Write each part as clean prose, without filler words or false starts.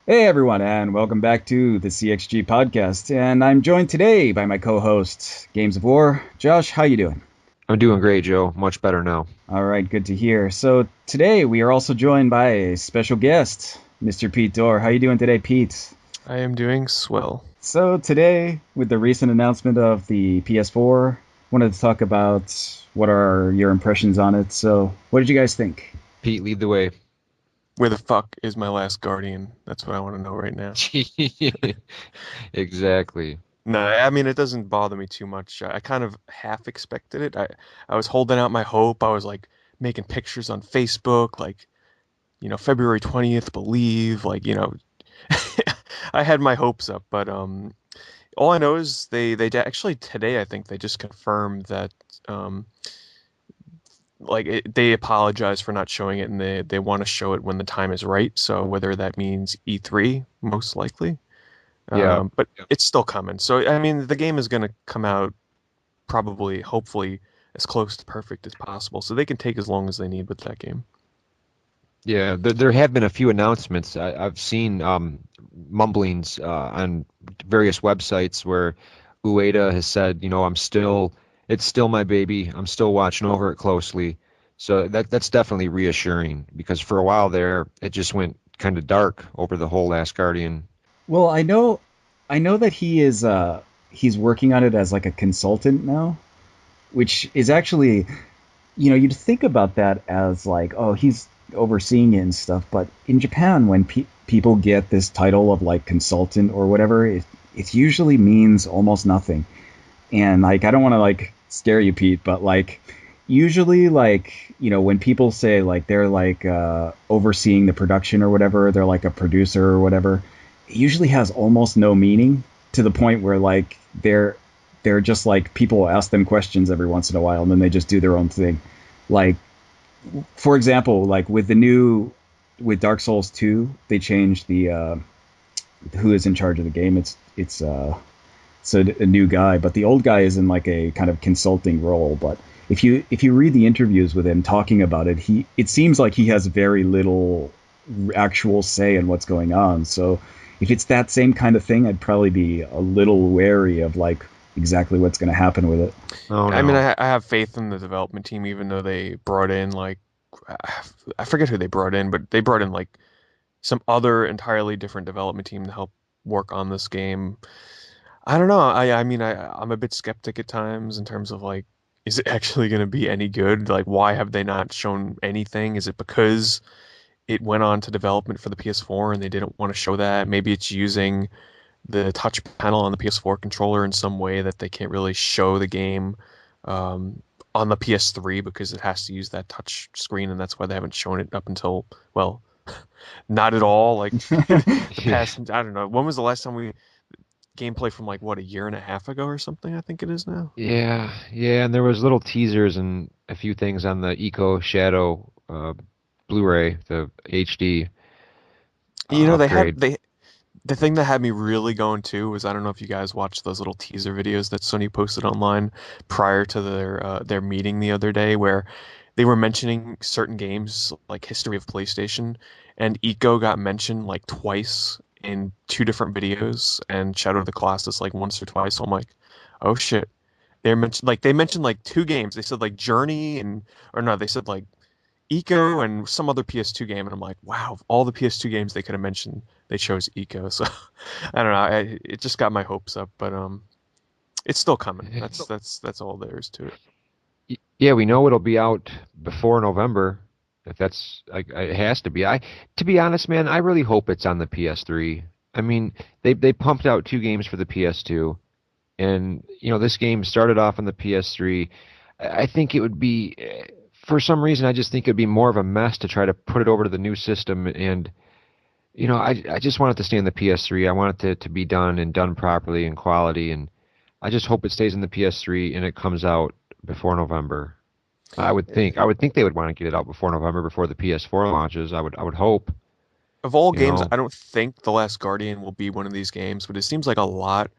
Hey everyone, and welcome back to the CxG podcast. And I'm joined today by my co-host, Games of War. Josh, how you doing? I'm doing great, Joe. Much better now. All right, good to hear. So today we are also joined by a special guest, Mr. Pete Dorr. How you doing today, Pete? I am doing swell. So today, with the recent announcement of the PS4, wanted to talk about what are your impressions on it. So, what did you guys think? Pete, lead the way. Where the fuck is my last guardian? That's what I want to know right now. Exactly. No, I mean it doesn't bother me too much. I kind of half expected it. I was holding out my hope. I was like making pictures on Facebook, like February 20th, believe, I had my hopes up, but all I know is actually today I think they just confirmed that um they apologize for not showing it and they want to show it when the time is right. So whether that means E3, most likely, Yeah. but it's still coming. So I mean, the game is going to come out probably, hopefully, as close to perfect as possible. So they can take as long as they need with that game. Yeah. There have been a few announcements. I've seen mumblings on various websites where Ueda has said, it's still my baby. I'm still watching over it closely. So that's definitely reassuring because for a while there, it just went kind of dark over the whole Last Guardian. Well, I know that he's working on it as like a consultant now, which is actually, you'd think about that as like, oh, he's overseeing it and stuff. But in Japan, when people get this title of like consultant or whatever, it usually means almost nothing. And like, I don't want to like scare you, Pete, but like, usually like, when people say like they're like overseeing the production or whatever, they're like a producer or whatever, it usually has almost no meaning to the point where like they're just like people ask them questions every once in a while and then they just do their own thing. Like for example, like with Dark Souls 2, they changed the who is in charge of the game. It's a new guy, but the old guy is in like a kind of consulting role. But if you read the interviews with him talking about it, it seems like he has very little actual say in what's going on. So if it's that same kind of thing, I'd probably be a little wary of like exactly what's going to happen with it. Oh I mean, no. I have faith in the development team, even though they brought in I forget who they brought in, but they brought in like some other entirely different development team to help work on this game. I don't know. I mean, I'm a bit skeptic at times in terms of like, is it actually going to be any good? Like, why have they not shown anything? Is it because it went on to development for the PS4 and they didn't want to show that? Maybe it's using the touch panel on the PS4 controller in some way that they can't really show the game um, on the PS3 because it has to use that touch screen, and that's why they haven't shown it up until, well, not at all. Like the past, I don't know. When was the last time we gameplay from like what, a year and a half ago or something? I think it is now. Yeah, and there was little teasers and a few things on the Eco Shadow Blu-ray, the HD You know, upgrade. the thing that had me really going too was, I don't know if you guys watched those little teaser videos that Sony posted online prior to their meeting the other day, where they were mentioning certain games like history of PlayStation, and Eco got mentioned like twice in two different videos, and Shadow of the Colossus like once or twice. So I'm like, oh shit. They mentioned like two games. They said like Journey and or no, they said like Eco and some other PS2 game, and I'm like, wow, of all the PS2 games they could have mentioned, they chose Eco. So I don't know. It just got my hopes up, but it's still coming. That's all there is to it. Yeah, we know it'll be out before November. If that's like it has to be. To be honest, man, I really hope it's on the PS3. I mean, they pumped out two games for the PS2, and this game started off on the PS3. I think it would be, for some reason, I just think it'd be more of a mess to try to put it over to the new system. And I just want it to stay in the PS3. I want it to be done and done properly and quality, and I just hope it stays in the PS3 and it comes out before November. I would think they would want to get it out before November, before the PS4 launches. I would hope, Of all you games, know. I don't think The Last Guardian will be one of these games, but it seems like a lot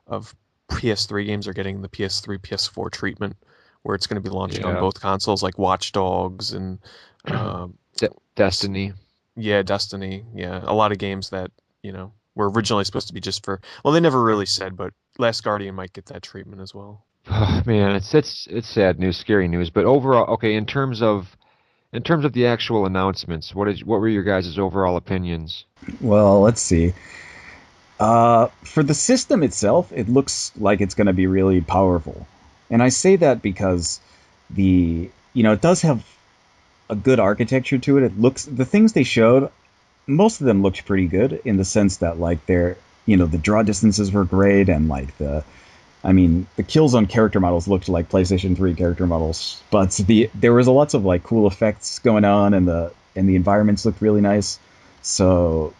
of PS3 games are getting the PS3, PS4 treatment, where it's going to be launched on Yeah. both consoles, like Watch Dogs and um, Destiny. yeah, Destiny. Yeah, a lot of games that. were originally supposed to be just for. Well, they never really said, but Last Guardian might get that treatment as well. Oh, man, it's sad news, scary news. But overall, okay, in terms of the actual announcements, what were your guys' overall opinions? Well, let's see. For the system itself, it looks like it's going to be really powerful, and I say that because it does have a good architecture to it. It looks the things they showed, most of them looked pretty good in the sense that like the draw distances were great and like I mean, the Killzone character models looked like PlayStation 3 character models, but there was a lots of like cool effects going on, and the environments looked really nice. So,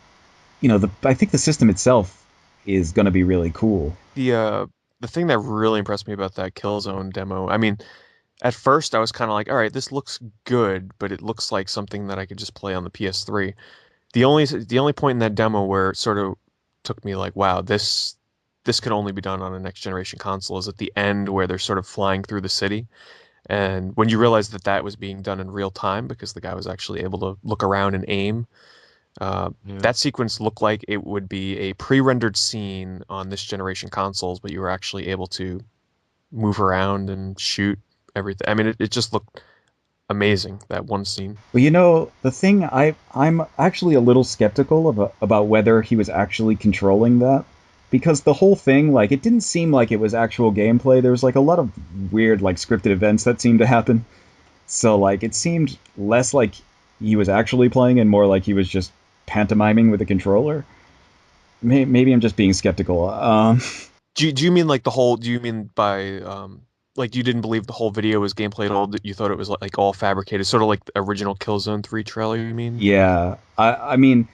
I think the system itself is going to be really cool. The thing that really impressed me about that Killzone demo, I mean, at first I was kind of like, all right, this looks good, but it looks like something that I could just play on the PS3. The only point in that demo where it sort of took me like, wow, this could only be done on a next generation console is at the end where they're sort of flying through the city. And when you realize that that was being done in real time because the guy was actually able to look around and aim, Yeah. that sequence looked like it would be a pre-rendered scene on this generation consoles, but you were actually able to move around and shoot everything. I mean, it just looked amazing, that one scene. But the thing I'm actually a little skeptical about whether he was actually controlling that, because the whole thing, like, it didn't seem like it was actual gameplay. There was like a lot of weird like scripted events that seemed to happen. So like it seemed less like he was actually playing and more like he was just pantomiming with a controller. Maybe I'm just being skeptical. Do you mean like the whole? Do you mean by like you didn't believe the whole video was gameplay at all? That you thought it was like all fabricated, sort of like the original Killzone 3 trailer? You mean? Yeah, I mean,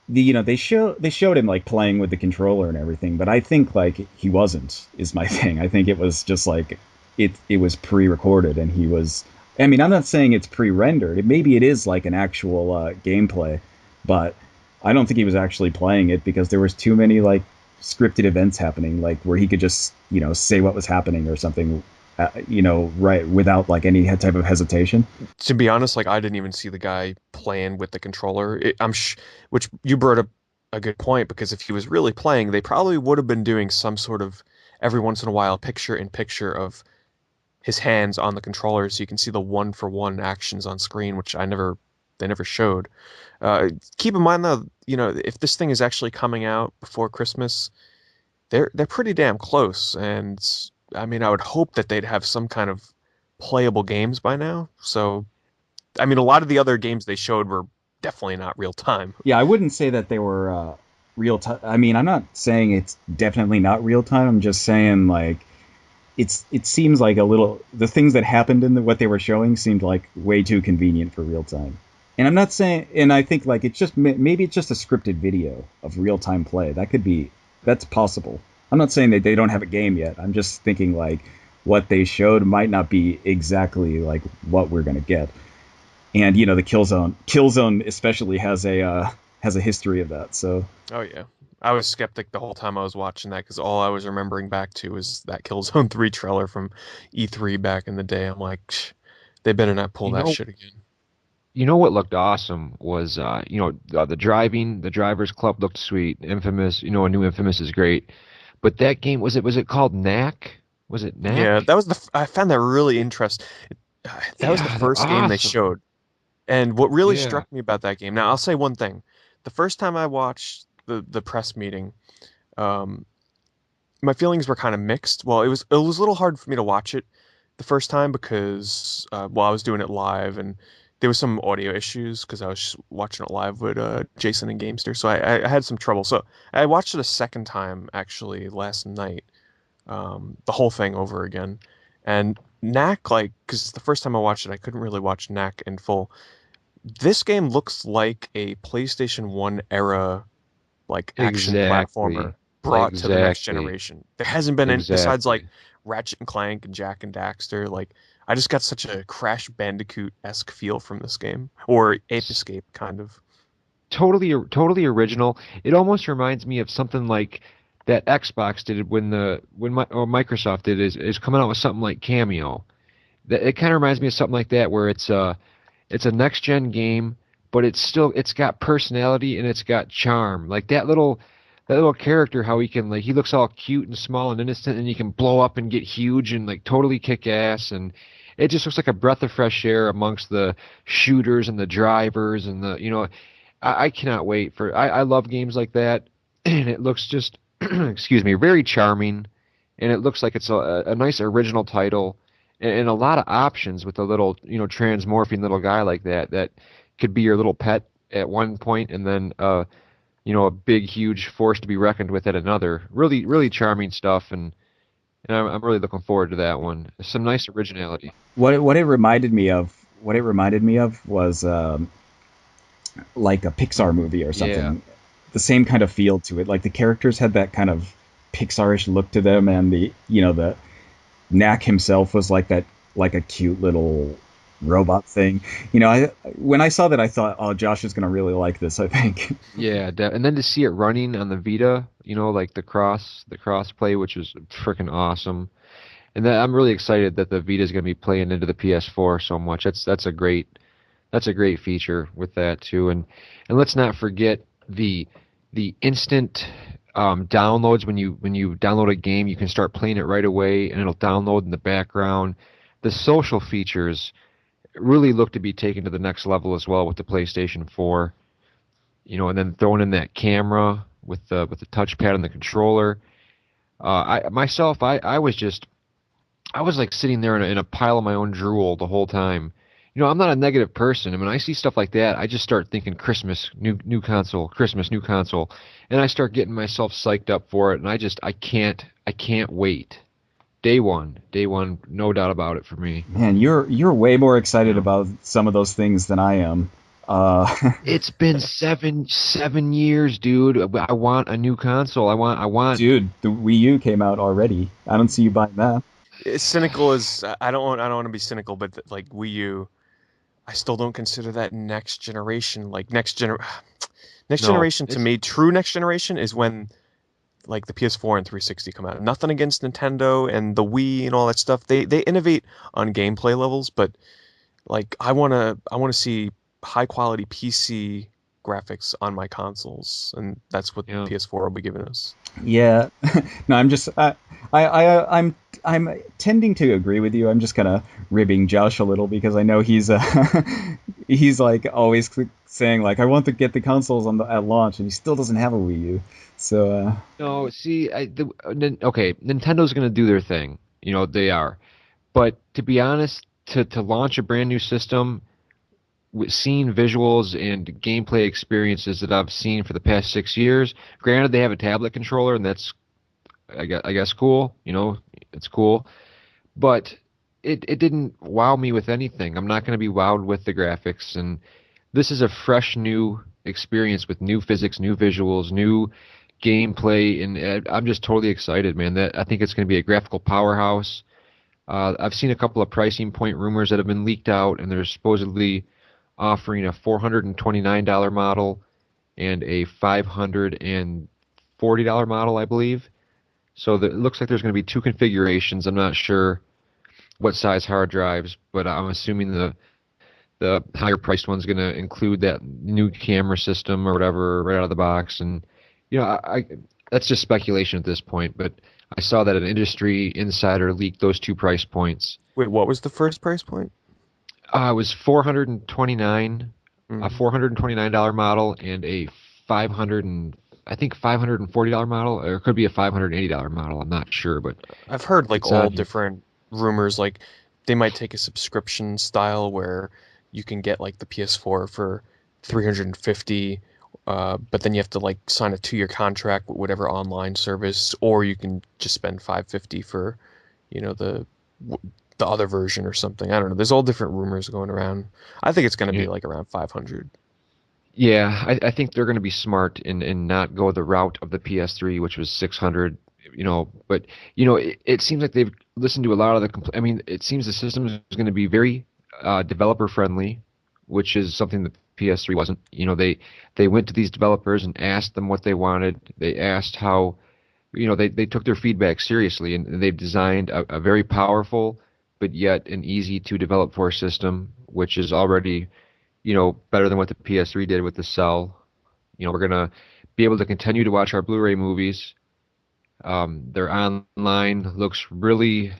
they showed him like playing with the controller and everything, but I think like he wasn't is my thing. I think it was just like it was pre-recorded and he was. I mean, I'm not saying it's pre-rendered. Maybe it is like an actual gameplay, but I don't think he was actually playing it because there was too many like scripted events happening, like where he could just say what was happening or something, right without like any type of hesitation. To be honest, like I didn't even see the guy playing with the controller. Which you brought up a good point because if he was really playing, they probably would have been doing some sort of every once in a while picture in picture of his hands on the controller so you can see the one for one actions on screen, which they never showed. Keep in mind though, if this thing is actually coming out before Christmas, they're pretty damn close, and I mean, I would hope that they'd have some kind of playable games by now. So, I mean, a lot of the other games they showed were definitely not real time. Yeah, I wouldn't say that they were real time. I mean, I'm not saying it's definitely not real time. I'm just saying like it seems like a little the things that happened in what they were showing seemed like way too convenient for real time. And I'm not saying, and I think like it's just maybe it's just a scripted video of real time play. That's possible. I'm not saying that they don't have a game yet. I'm just thinking like what they showed might not be exactly like what we're gonna get. And the Killzone especially has a history of that. So Oh yeah. I was skeptic the whole time I was watching that because all I was remembering back to was that Killzone 3 trailer from E3 back in the day. I'm like, they better not pull You that know, shit again. you know what looked awesome was the drivers club looked sweet. Infamous, a new Infamous is great. But that game was it called Knack? Was it Yeah, Knack? I found that really interesting. That was the Yeah, they're first game they awesome. showed. And what really Yeah. struck me about that game, now I'll say one thing. The first time I watched the press meeting, um, my feelings were kind of mixed. Well, it was a little hard for me to watch it the first time because I was doing it live and there was some audio issues because I was just watching it live with Jason and Gamester, so I had some trouble. So I watched it a second time actually last night, the whole thing over again. And Knack, like, because the first time I watched it, I couldn't really watch Knack in full. This game looks like a PlayStation 1 era like action platformer Exactly. brought to the next Exactly. generation. There hasn't been any besides like Exactly. Ratchet and Clank and Jack and Daxter. Like I just got such a Crash Bandicoot-esque feel from this game, or Ape S- Escape kind of. Totally original. It almost reminds me of something like that Xbox did or Microsoft did is coming out with something like Cameo. It kind of reminds me of something like that where it's a next gen game, but it's got personality and it's got charm. Like that little character, how he can, like, he looks all cute and small and innocent, and he can blow up and get huge and like totally kick ass, and it just looks like a breath of fresh air amongst the shooters and the drivers and I cannot wait for. I love games like that, and it looks just excuse me, very charming, and it looks like it's a nice original title, and a lot of options with a little transmorphing little guy like that could be your little pet at one point, and then a big huge force to be reckoned with at another. Really really charming stuff, and I'm really looking forward to that one. Some nice originality. What it reminded me of was like a Pixar movie or Yeah. something. The same kind of feel to it. Like the characters had that kind of Pixarish look to them, and the Knack himself was like that, like a cute little robot thing. When I saw that, I thought, oh, Josh is gonna really like this. I think. Yeah, and then to see it running on the Vita, like the cross play, which is freaking awesome. And I'm really excited that the Vita is going to be playing into the PS4 so much. That's a great feature with that too. And let's not forget the instant downloads. When you download a game, you can start playing it right away, and it'll download in the background. The social features really look to be taken to the next level as well with the PlayStation 4. And then throwing in that camera with the touchpad and the controller. I was like sitting there in a pile of my own drool the whole time. I'm not a negative person, and when I see stuff like that, I just start thinking Christmas, new console, Christmas, new console, and I start getting myself psyched up for it, and I can't wait. Day one, no doubt about it for me. Man, you're way more excited Yeah. about some of those things than I am. Uh, It's been seven years, dude. I want a new console. I want. dude, the Wii U came out already. I don't see you buying that. As cynical as I don't want to be cynical, but like Wii U, I still don't consider that next generation. Like next No, generation to it's me, true next generation is when like the PS4 and 360 come out. Nothing against Nintendo and the Wii and all that stuff. They innovate on gameplay levels, but like I wanna see high quality PC graphics on my consoles, and that's what yeah. PS4 will be giving us. Yeah, no, I'm tending to agree with you. I'm just kind of ribbing Josh a little because I know he's he's like always saying like I want to get the consoles at launch, and he still doesn't have a Wii U. So No, see, okay, Nintendo's gonna do their thing. They are. But to be honest, to launch a brand new system, with seeing visuals and gameplay experiences that I've seen for the past 6 years, granted they have a tablet controller, and that's I guess cool. It's cool, but it didn't wow me with anything. I'm not going to be wowed with the graphics, and this is a fresh new experience with new physics, new visuals, new gameplay, and I'm just totally excited, man. That I think it's going to be a graphical powerhouse. I've seen a couple of pricing point rumors that have been leaked out, and they're supposedly offering a $429 model and a $540 model, I believe. So it looks like there's going to be two configurations. I'm not sure what size hard drives, but I'm assuming the higher priced one's going to include that new camera system or whatever right out of the box. And I that's just speculation at this point, but I saw that an industry insider leaked those two price points. Wait, what was the first price point? It was 429, a Mm. $429 model and a 500 and I think $540 model, or it could be a $580 model. I'm not sure, but I've heard like it's all on here. different rumors, like they might take a subscription style where you can get like the PS4 for 350, but then you have to like sign a 2-year contract with whatever online service, or you can just spend 550 for, you know, the other version or something. I don't know. There's all different rumors going around. I think it's going to Yeah, be like around 500. yeah, I think they're going to be smart and not go the route of the PS3, which was 600. But it seems like they've listened to a lot of the. I mean, it seems the system is going to be very developer friendly, which is something the PS3 wasn't. They went to these developers and asked them what they wanted. They asked how, they took their feedback seriously, and they've designed a very powerful but yet an easy to develop for system, which is already better than what the PS3 did with the cell. We're gonna be able to continue to watch our Blu-ray movies. Their online looks really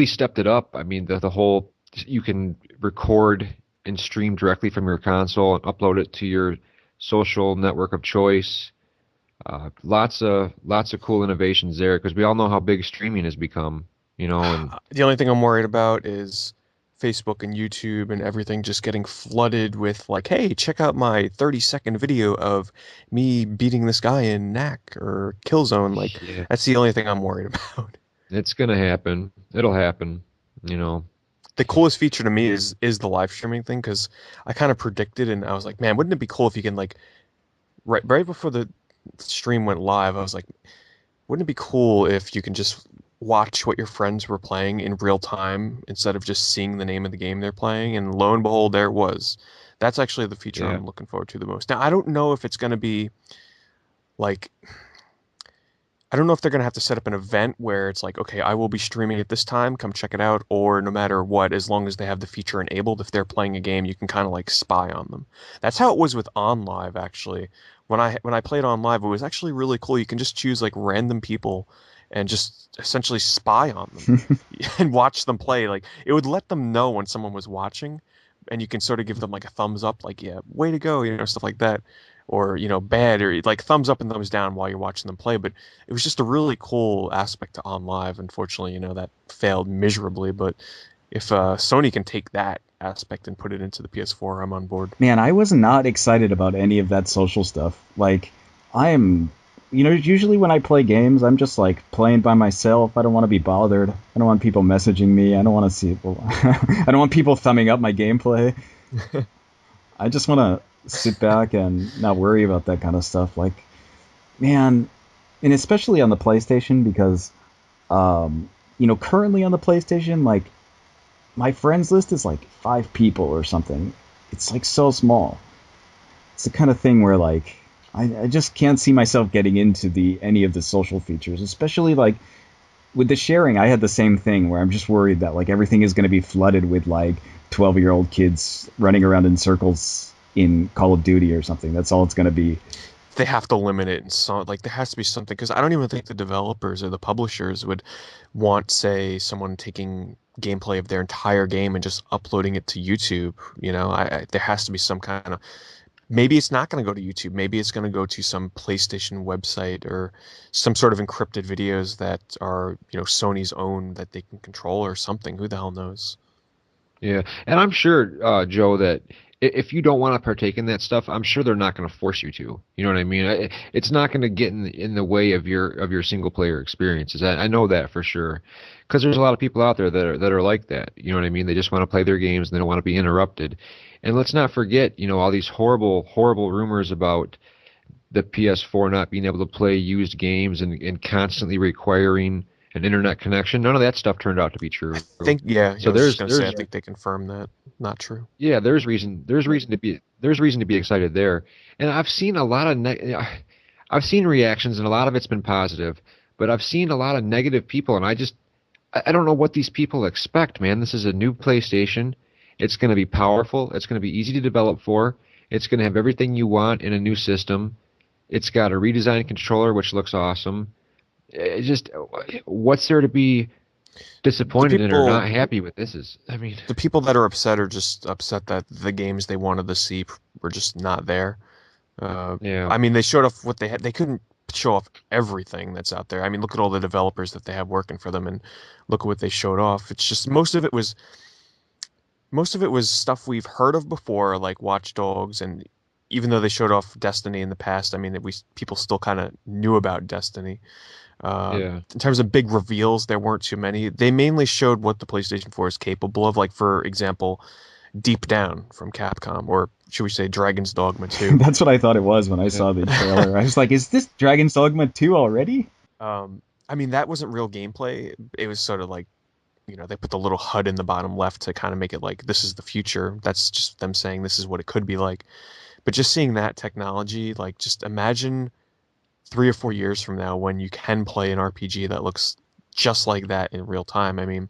stepped it up. I mean, the whole you can record and stream directly from your console and upload it to your social network of choice. Lots of cool innovations there because we all know how big streaming has become. And The only thing I'm worried about is Facebook and YouTube and everything just getting flooded with like, hey, check out my 30-second video of me beating this guy in Knack or Killzone. Like, yeah, that's the only thing I'm worried about. it's gonna happen. It'll happen. You know. The coolest feature to me is the live streaming thing because I kind of predicted and I was like, man, wouldn't it be cool if you can like right before the stream went live, I was like, wouldn't it be cool if you can just watch what your friends were playing in real time instead of just seeing the name of the game they're playing? And lo and behold, there it was. That's actually the feature Yeah. I'm looking forward to the most. Now, I don't know if it's going to be like, I don't know if they're going to have to set up an event where it's like, okay, I will be streaming at this time, come check it out, or no matter what, as long as they have the feature enabled, if they're playing a game, you can kind of like spy on them. That's how it was with OnLive actually. When I played OnLive, it was actually really cool. You can just choose like random people and just essentially spy on them and watch them play. Like it would let them know when someone was watching, and you can sort of give them like a thumbs up, like yeah, way to go, stuff like that, or bad, or like thumbs up and thumbs down while you're watching them play. But it was just a really cool aspect to On Live. Unfortunately, that failed miserably. But if Sony can take that aspect and put it into the PS4, I'm on board. Man, I was not excited about any of that social stuff. Like, I am, usually when I play games, I'm just like playing by myself. I don't want to be bothered. I don't want people messaging me. I don't want to see, well, I don't want people thumbing up my gameplay. I just want to sit back and not worry about that kind of stuff. Like, man, and especially on the PlayStation because, currently on the PlayStation, like, my friends list is like 5 people or something. It's like so small. It's the kind of thing where like I just can't see myself getting into any of the social features, especially like with the sharing. I had the same thing where I'm just worried that like everything is going to be flooded with like 12-year-old kids running around in circles in Call of Duty or something. That's all it's going to be. They have to limit it, and so like there has to be something because I don't even think the developers or the publishers would want, say, someone taking gameplay of their entire game and just uploading it to YouTube. There has to be some kind of, maybe it's not going to go to YouTube. Maybe it's going to go to some PlayStation website or some sort of encrypted videos that are, Sony's own that they can control or something. Who the hell knows? Yeah, and I'm sure, Joe, that if you don't want to partake in that stuff, I'm sure they're not going to force you to. You know what I mean? It's not going to get in the way of your single player experiences. I know that for sure, because there's a lot of people out there that are like that. You know what I mean? They just want to play their games and they don't want to be interrupted. And let's not forget, all these horrible rumors about the PS4 not being able to play used games and constantly requiring an internet connection. None of that stuff turned out to be true. Yeah, I So was just there's going to say, I there's think they confirmed that. Not true. yeah, there's reason to be excited there. And I've seen a lot of I've seen reactions and a lot of it's been positive, but I've seen a lot of negative people and I don't know what these people expect, man. This is a new PlayStation. It's going to be powerful. It's going to be easy to develop for. It's going to have everything you want in a new system. It's got a redesigned controller which looks awesome. Just what's there to be The disappointed in or people not happy with? This is, I mean, the people that are upset are just upset that the games they wanted to see were just not there. yeah. I mean, they showed off what they had. They couldn't show off everything that's out there. I mean, look at all the developers that they have working for them, and look at what they showed off. It's just most of it was stuff we've heard of before, like Watch Dogs, and even though they showed off Destiny in the past, I mean, people still kind of knew about Destiny. Yeah. In terms of big reveals, there weren't too many. They mainly showed what the PlayStation 4 is capable of, like for example, Deep Down from Capcom, or should we say Dragon's Dogma 2. That's what I thought it was when I Yeah. saw the trailer. I was like, is this Dragon's Dogma 2 already? I mean, that wasn't real gameplay. It was sort of like, they put the little HUD in the bottom left to kind of make it like this is the future. That's just them saying this is what it could be like. But just seeing that technology, like just imagine 3 or 4 years from now when you can play an RPG that looks just like that in real time. I mean,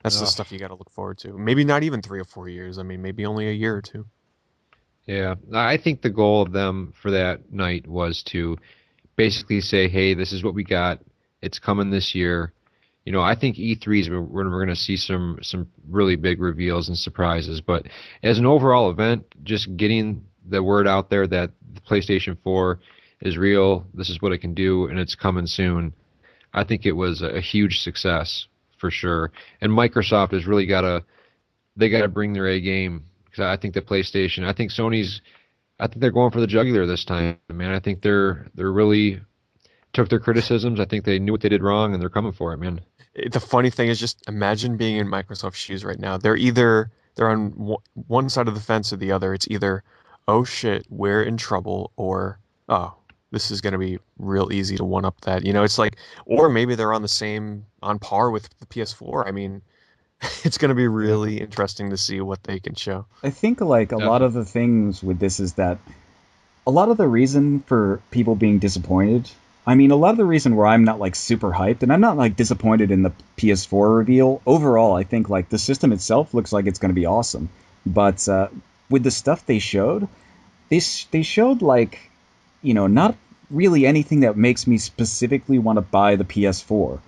That's the Ugh. stuff you got to look forward to. Maybe not even 3 or 4 years. I mean, maybe only a year or two. Yeah, I think the goal of them for that night was to basically say, hey, this is what we got. It's coming this year. I think E3 is when we're going to see some really big reveals and surprises. But as an overall event, just getting the word out there that the PlayStation 4 is real, this is what it can do, and it's coming soon. I think it was a huge success for sure. And Microsoft has really got to bring their A game because I think the PlayStation, I think they're going for the jugular this time, man. I think they're really took their criticisms. I think they knew what they did wrong and they're coming for it, man. The funny thing is just imagine being in Microsoft's shoes right now. They're on one side of the fence or the other. It's either, oh shit, we're in trouble, or oh, this is gonna be real easy to one up that. It's like, or maybe they're on par with the PS4. I mean, it's gonna be Yeah, really interesting to see what they can show. I think like a lot of definitely. the things with this is that a lot of the reason for people being disappointed. I mean, a lot of the reason where I'm not like super hyped, and I'm not like disappointed in the PS4 reveal. Overall, I think like the system itself looks like it's going to be awesome, but with the stuff they showed, they showed like not really anything that makes me specifically want to buy the PS4.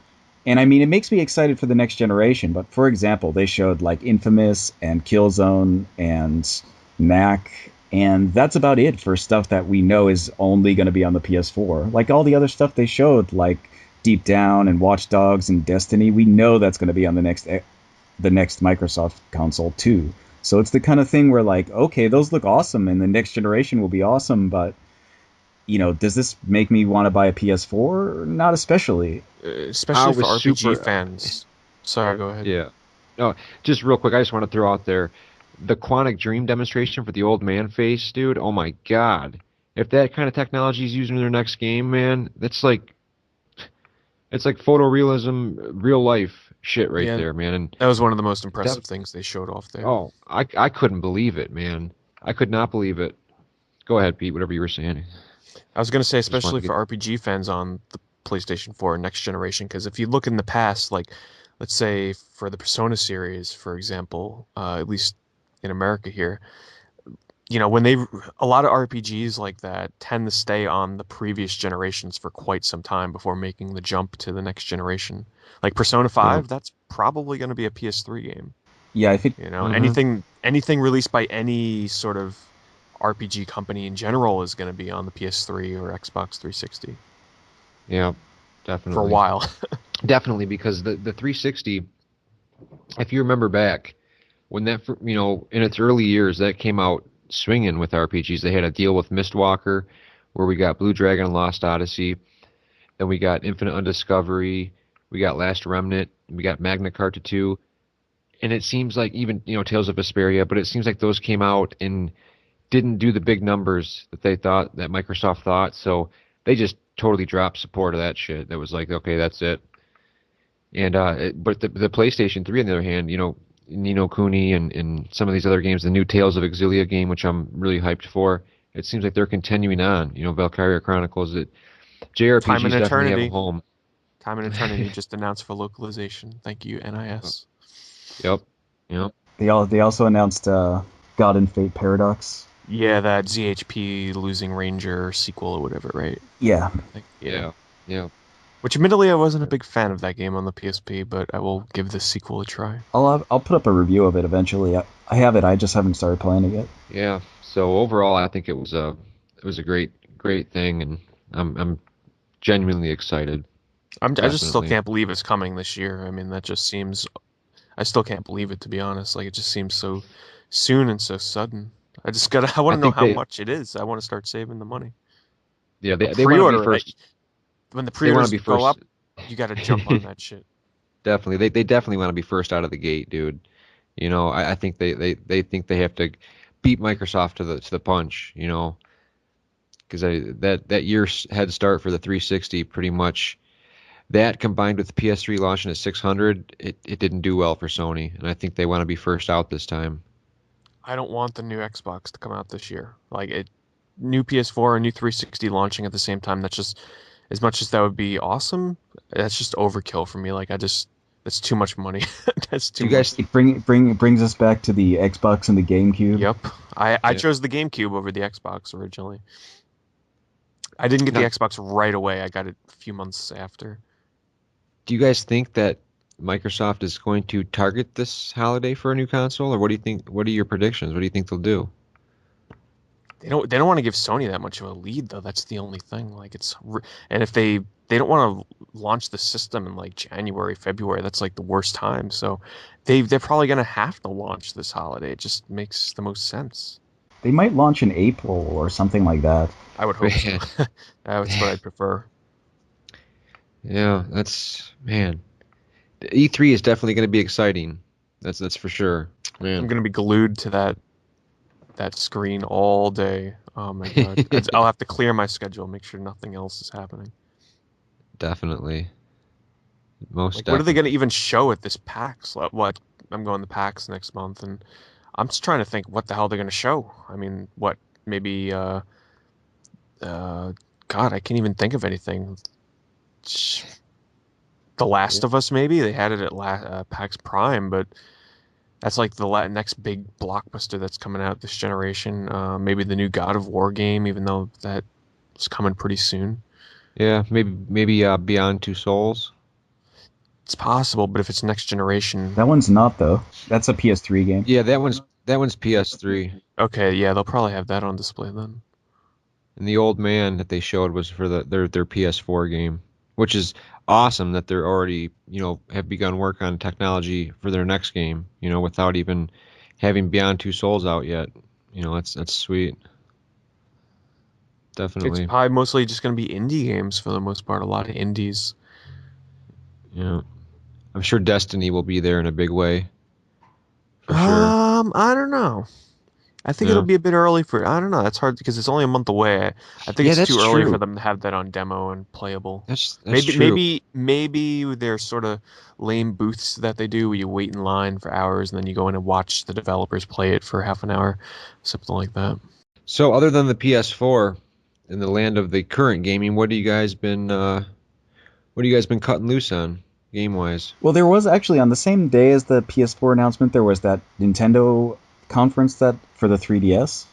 And I mean, it makes me excited for the next generation. But for example, they showed like Infamous and Killzone and Knack, and that's about it for stuff that we know is only going to be on the PS4. Like all the other stuff they showed, like Deep Down and Watch Dogs and Destiny, we know that's going to be on the next Microsoft console too. So it's the kind of thing where like, okay, those look awesome, and the next generation will be awesome, but does this make me want to buy a PS4? Not especially. I Especially for was RPG super, fans. Sorry, go ahead. yeah. No, just real quick, I just want to throw out there the Quantic Dream demonstration for the old man face, dude. Oh my God. If that kind of technology is used in their next game, man, it's like photorealism, real life shit right Yeah, there, man. And that was one of the most that, impressive things they showed off there. oh, I couldn't believe it, man. I could not believe it. Go ahead, Pete, whatever you were saying. I was going to say, Just wanted especially to for get, RPG fans on the PlayStation 4 next generation, because if you look in the past, like, let's say for the Persona series, for example, at least in America here, when a lot of RPGs like that tend to stay on the previous generations for quite some time before making the jump to the next generation. Like Persona yeah. 5, that's probably going to be a PS3 game. Yeah, I think Hmm. Anything released by any sort of RPG company in general is going to be on the PS3 or Xbox 360 Yeah, for a definitely. while. Definitely, because the 360, if you remember back, when in its early years, that came out swinging with RPGs. They had a deal with Mistwalker, where we got Blue Dragon and Lost Odyssey, then we got Infinite Undiscovery, we got Last Remnant, we got Magna Carta 2, and it seems like even, Tales of Vesperia, but it seems like those came out and didn't do the big numbers that Microsoft thought, so they just totally dropped support of that shit. That was like, okay, that's it. And but the PlayStation 3, on the other hand, Nino Kuni and some of these other games, the new Tales of Exilia game, which I'm really hyped for, it seems like they're continuing on. Valkyria Chronicles, that Time and JRPGs definitely have a Eternity. home. Time and Eternity just announced for localization. Thank you, Oh, NIS. yep, yep, they also announced God and Fate Paradox. Yeah, that ZHP Losing Ranger sequel or whatever, right? Yeah, Yeah. yeah, yeah. Which admittedly I wasn't a big fan of that game on the PSP, but I will give this sequel a try. I'll put up a review of it eventually. I have it. I just haven't started playing it yet. Yeah. So overall, I think it was a great thing, and I'm genuinely excited. I just still Definitely. can't believe it's coming this year. I mean, that just seems I still can't believe it, to be honest. Like, it just seems so soon and so sudden. I want I to know think how much it is. I want to start saving the money. yeah, Or they want to be pre-order it. first. When the They want to pre-orders be go first. up, you got to jump on that shit. Definitely, they definitely want to be first out of the gate, dude. I think they think they have to beat Microsoft to the punch. Because that year's head start for the 360, pretty much that combined with the PS3 launching at 600, it didn't do well for Sony, and I think they want to be first out this time. I don't want the new Xbox to come out this year. New PS4 and new 360 launching at the same time. That's just, as much as that would be awesome, that's just overkill for me. Like, I just, That's too much money. That's too Do you much. guys It brings us back to the Xbox and the GameCube. Yep. I yeah. chose the GameCube over the Xbox originally. I didn't get the Now, Xbox right away. I got it a few months after. do you guys think that Microsoft is going to target this holiday for a new console, or what do you think? What are your predictions? What do you think they'll do? They don't want to give Sony that much of a lead though. That's the only thing. Like and if they don't want to launch the system in like January, February, that's like the worst time. So they're probably gonna have to launch this holiday. It just makes the most sense. They might launch in April or something like that. I would hope so. Man, That's what I'd prefer. yeah, that's man. The E3 is definitely going to be exciting. That's for sure, I'm man. gonna be glued to that screen all day. Oh my God. I'll have to clear my schedule, make sure nothing else is happening. Definitely, most Like, what are they definitely. going to even show at this PAX? What I'm going to PAX next month, and I'm just trying to think what the hell they're going to show. I mean, what maybe uh, God, I can't even think of anything. Sh- The Yeah. Last of Us, maybe they had it at PAX Prime, but that's like the next big blockbuster that's coming out this generation. Maybe the new God of War game, even though that is coming pretty soon. Yeah, maybe Beyond Two Souls. It's possible, but if it's next generation, That one's not though. That's a PS3 game. Yeah, that one's PS3. okay, yeah, they'll probably have that on display then. And the old man that they showed was for their PS4 game, which is awesome that they're already, have begun work on technology for their next game, without even having Beyond Two Souls out yet. That's sweet. It's Definitely. probably mostly just going to be indie games for the most part. A lot of indies. Yeah. I'm sure Destiny will be there in a big way, for sure. I don't know. I think it'll Yeah. be a bit early for. I don't know. That's hard because it's only a month away. I think Yeah, it's that's too early for true. them to have that on demo and playable. That's Maybe, true. maybe, maybe they're sort of lame booths that they do where you wait in line for hours and then you go in and watch the developers play it for half an hour, something like that. So other than the PS4 in the land of the current gaming, what have you guys been cutting loose on game wise? Well, there was actually on the same day as the PS4 announcement, there was that Nintendo conference that for the 3DS.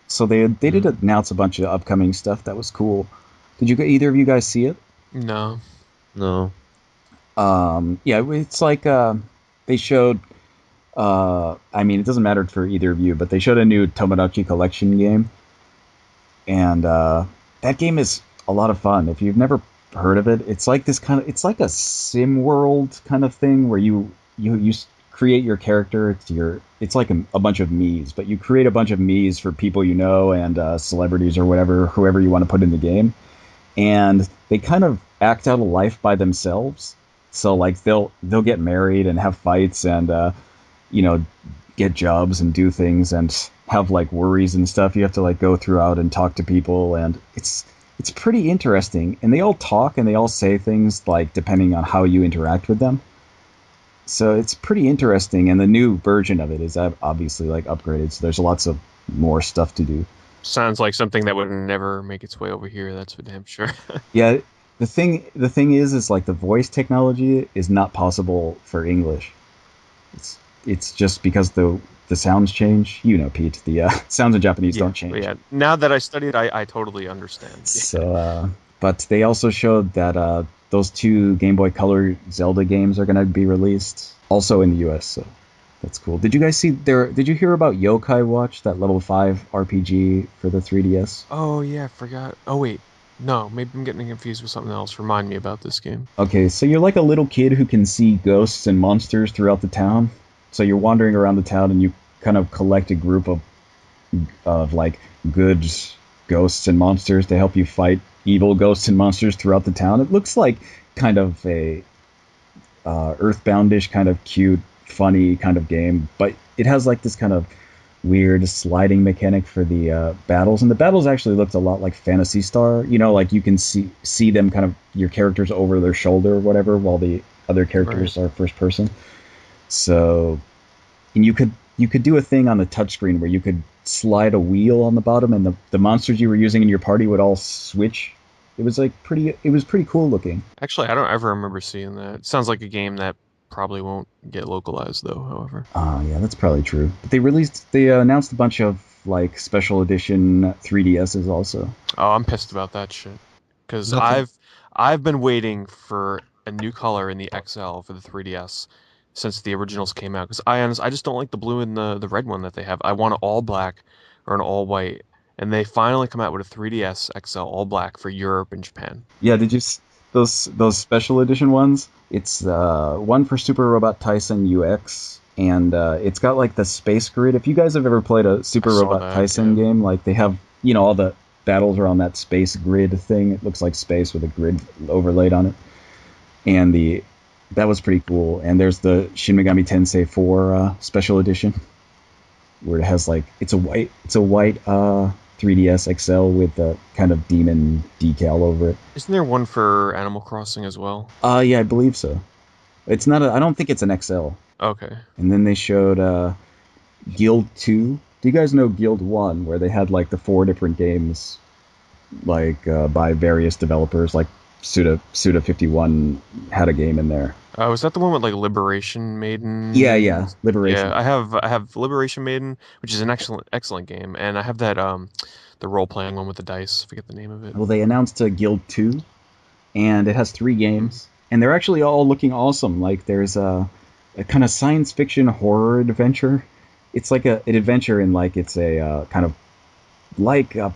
So they did Mm. announce a bunch of upcoming stuff that was cool. Did you either of you guys see it? No. No. Yeah, it's like they showed. I mean, it doesn't matter for either of you, but they showed a new Tomodachi Collection game, and that game is a lot of fun. If you've never heard of it, it's like a sim world kind of thing where you create your character. It's like a bunch of Mii's, but you create a bunch of Mii's for people you know and celebrities or whoever you want to put in the game, and they kind of act out a life by themselves. So like they'll get married and have fights and you know get jobs and do things and have like worries and stuff. You have to like go throughout and talk to people, and it's pretty interesting. And they all talk and they all say things like depending on how you interact with them. So it's pretty interesting. And the new version of it is obviously like upgraded. So there's lots of more stuff to do. Sounds like something that would never make its way over here. That's for damn sure. Yeah, the thing is like the voice technology is not possible for English. It's just because the sounds change. You know, Pete, the sounds in Japanese Yeah, don't but change. yeah. Now that I studied, I totally understand. So, but they also showed that those two Game Boy Color Zelda games are going to be released also in the U.S. So that's cool. Did you guys see there? Did you hear about Yokai Watch, that level 5 RPG for the 3DS? Oh yeah, I forgot. Oh wait, no, maybe I'm getting confused with something else. Remind me about this game. Okay, so you're like a little kid who can see ghosts and monsters throughout the town. So you're wandering around the town and you kind of collect a group of like good ghosts and monsters to help you fight evil ghosts and monsters throughout the town. It looks like kind of a Earthboundish kind of cute, funny kind of game, but it has like this kind of weird sliding mechanic for the battles, and the battles actually looked a lot like Phantasy Star. You know, like you can see them kind of your characters over their shoulder or whatever, while the other Right. characters are first person. So, and you could do a thing on the touchscreen where you could slide a wheel on the bottom, and the monsters you were using in your party would all switch It was like pretty. It was pretty cool looking. Actually, I don't ever remember seeing that. It sounds like a game that probably won't get localized though, however. Yeah, that's probably true. But they announced a bunch of like special edition 3DSs also. Oh, I'm pissed about that shit. Because Nothing. I've been waiting for a new color in the XL for the 3DS since the originals came out. Because I just don't like the blue and the red one that they have. I want an all black or an all white. And they finally come out with a 3DS XL all black for Europe and Japan. Yeah, those special edition ones? It's one for Super Robot Tyson UX, and it's got like the space grid. If you guys have ever played a I Super saw Robot that, Tyson yeah. game, like they have all the battles are on that space grid thing. It looks like space with a grid overlaid on it, and the that was pretty cool. And there's the Shin Megami Tensei 4 special edition, where it has like it's a white 3DS XL with a kind of demon decal over it. Isn't there one for Animal Crossing as well? Yeah, I believe so. It's not a. I don't think it's an XL. Okay. And then they showed Guild 2. Do you guys know Guild 1, where they had like the four different games, like by various developers, like Suda 51 had a game in there. Was that the one with like Liberation Yeah, Maiden? yeah, Liberation. Yeah, I have Liberation Maiden, which is an excellent game, and I have that the role playing one with the dice. I forget the name of it. Well, they announced Guild 2, and it has three games, and they're actually all looking awesome. Like there's a kind of science fiction horror adventure. It's like an adventure in like it's a kind of like a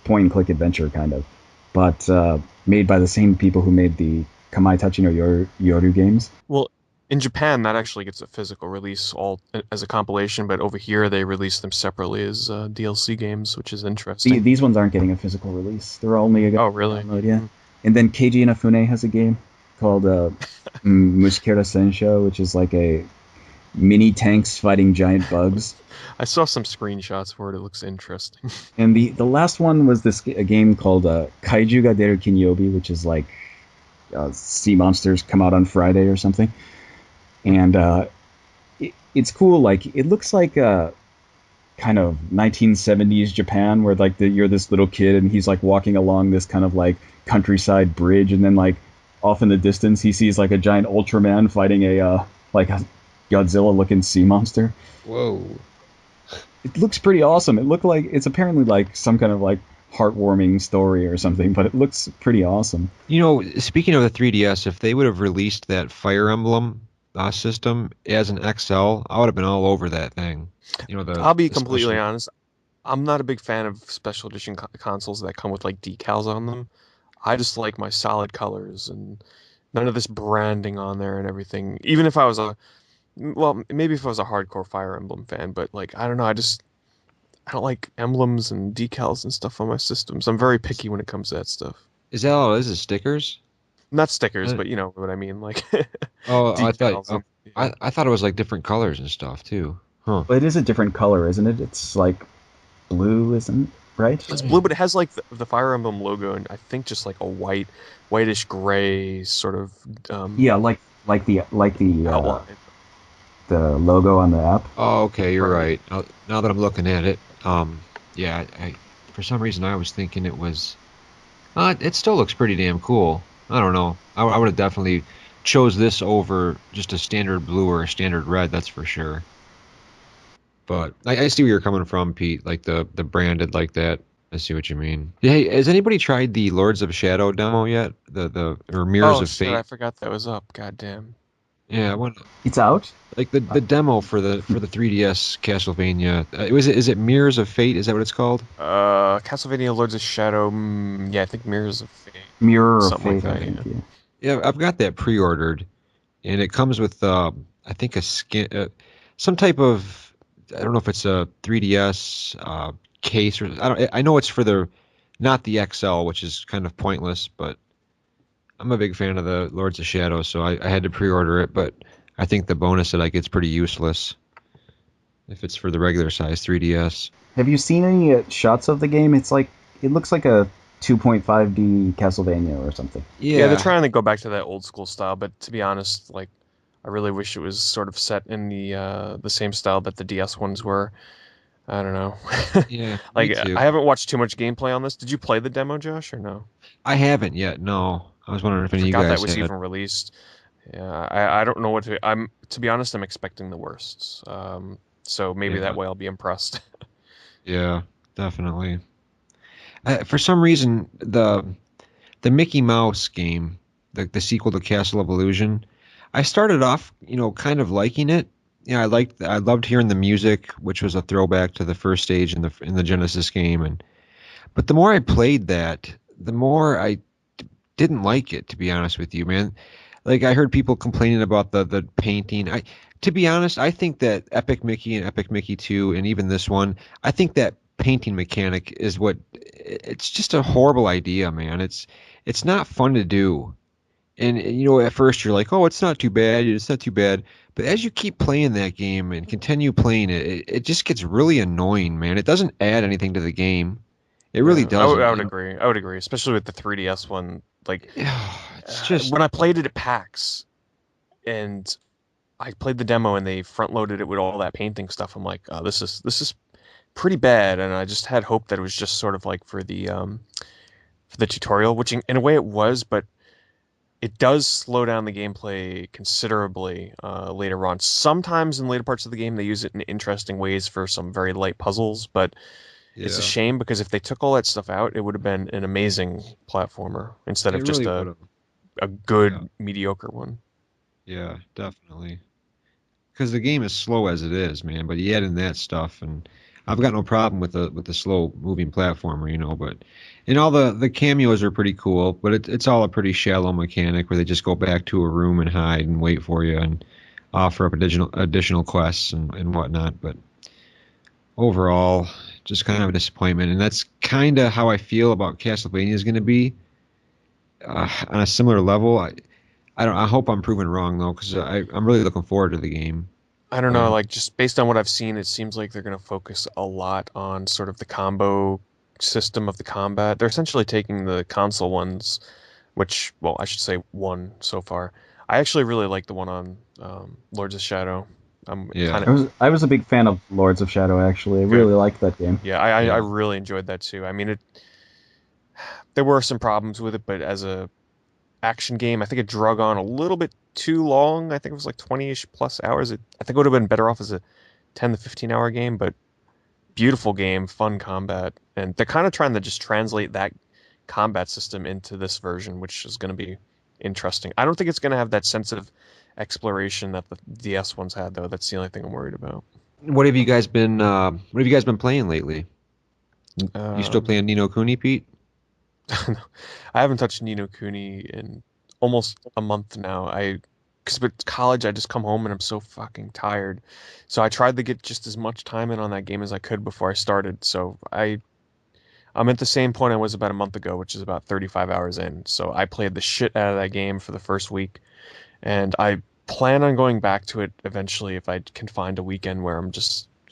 point and click adventure kind of, but made by the same people who made the Kamai Tachi no Yoru games. Well, in Japan, that actually gets a physical release all as a compilation, but over here they release them separately as DLC games, which is interesting. These ones aren't getting a physical release. They're only a Oh, really? download, yeah. And then Keiji Inafune has a game called Mushikera Sensho, which is like a mini tanks fighting giant bugs. I saw some screenshots for it. It looks interesting. And the last one was a game called Kaiju ga Deru Kinyobi, which is like sea monsters come out on Friday or something. And it's cool. Like it looks like kind of 1970s Japan, where like you're this little kid and he's like walking along this kind of like countryside bridge, and then like off in the distance he sees like a giant Ultraman fighting a like a Godzilla looking sea monster. Whoa. It looks pretty awesome. It looked like it's apparently like some kind of like heartwarming story or something, but it looks pretty awesome. You know, speaking of the 3DS, if they would have released that Fire Emblem system as an XL, I would have been all over that thing. You know, I'll be the completely special. honest. I'm not a big fan of special edition consoles that come with like decals on them. I just like my solid colors and none of this branding on there and everything. Even if I was maybe if I was a hardcore Fire Emblem fan, but like I don't know, I don't like emblems and decals and stuff on my systems. I'm very picky when it comes to that stuff. Is that all it is stickers? Not stickers, Uh, but you know what I mean, like oh, I thought decals and yeah. I thought it was like different colors and stuff too. Huh. But it is a different color, isn't it? It's like blue, isn't it? Right? It's blue, but it has like the Fire Emblem logo and I think just like a whitish gray sort of Yeah, like the outline. the logo on the app. Oh, okay, you're Right. right. Now that I'm looking at it, yeah, for some reason I was thinking it was. It still looks pretty damn cool. I don't know. I would have definitely chose this over just a standard blue or a standard red. That's for sure. But I see where you're coming from, Pete. Like the branded like that. I see what you mean. Hey, has anybody tried the Lords of Shadow demo yet? The or Mirrors Oh of shit, I Fate? forgot that was up. God damn. Yeah, I want It's out. like the demo for the 3DS Castlevania. Is it Mirrors of Fate? Is that what it's called? Castlevania Lords of Shadow. Yeah, I think Mirrors of Fate. Mirror of Something like Fate, I that, think. yeah. Yeah. Yeah, I've got that pre-ordered, and it comes with I think a skin, some type of I don't know if it's a 3DS case or I don't. I know it's for the not the XL, which is kind of pointless, but I'm a big fan of the Lords of Shadow, so I had to pre-order it. But I think the bonus that I get's pretty useless if it's for the regular size 3DS. Have you seen any shots of the game? It's like it looks like a 2.5D Castlevania or something. Yeah, they're Yeah, trying to go back to that old school style, but to be honest, like I really wish it was sort of set in the same style that the DS ones were. I don't know. Yeah, me Like too. I haven't watched too much gameplay on this. Did you play the demo, Josh, or no? I haven't yet. No, I was wondering if I any of you forgot that guys was had. even released. Yeah, I don't know what to. I'm to be honest, I'm expecting the worst. So maybe that Yeah, way I'll be impressed. yeah, definitely. For some reason, the Mickey Mouse game, the sequel to Castle of Illusion, I started off, kind of liking it. Yeah, I loved hearing the music, which was a throwback to the first stage in the Genesis game, and but the more I played that, the more I didn't like it, to be honest with you, man. Like I heard people complaining about the painting. To be honest, I think that Epic Mickey and Epic Mickey 2 and even this one, I think that painting mechanic is what it's just a horrible idea, man. It's not fun to do. And at first you're like, "Oh, it's not too bad. It's not too bad." But as you keep playing that game and continue playing it, it just gets really annoying, man. It doesn't add anything to the game. It really Yeah, I doesn't. would agree. I would agree, especially with the 3DS one. Like It's just when I played it at PAX and I played the demo and they front loaded it with all that painting stuff. I'm like, oh, this is pretty bad, and I just had hope that it was just sort of like for the tutorial, which in a way it was, but it does slow down the gameplay considerably later on. Sometimes in later parts of the game, they use it in interesting ways for some very light puzzles, but it's a yeah. shame because if they took all that stuff out, it would have been an amazing platformer instead It of just really would have. a Yeah, good mediocre one. yeah, definitely. Because the game is slow as it is, man. But you add in that stuff, and I've got no problem with the slow moving platformer, But and all the cameos are pretty cool, but it's all a pretty shallow mechanic where they just go back to a room and hide and wait for you and offer up additional quests and whatnot. But overall, just kind of a disappointment, and that's kind of how I feel about Castlevania is going to be on a similar level. I don't. I hope I'm proven wrong though, because I'm really looking forward to the game. I don't But know, like just based on what I've seen, it seems like they're going to focus a lot on sort of the combo system of the combat. They're essentially taking the console ones, which, well, I should say one so far. I actually really like the one on Lords of Shadow. I'm kind yeah, of I was a big fan of Lords of Shadow actually. I good. really liked that game. Yeah, I yeah, really enjoyed that too. I mean, there were some problems with it, but as a action game, I think it drug on a little bit too long. I think it was like 20-ish plus hours. I think it would have been better off as a 10 to 15-hour game, but beautiful game, fun combat, and they're kind of trying to just translate that combat system into this version, which is going to be interesting. I don't think it's going to have that sense of exploration that the DS ones had, though. That's the only thing I'm worried about. what have you guys been playing lately? You still Um, playing Nino Kuni, Pete? I haven't touched Nino Kuni in almost a month now. Because with college, I just come home and I'm so fucking tired. So I tried to get just as much time in on that game as I could before I started. I'm at the same point I was about a month ago, which is about 35 hours in. So I played the shit out of that game for the first week, and I plan on going back to it eventually if I can find a weekend where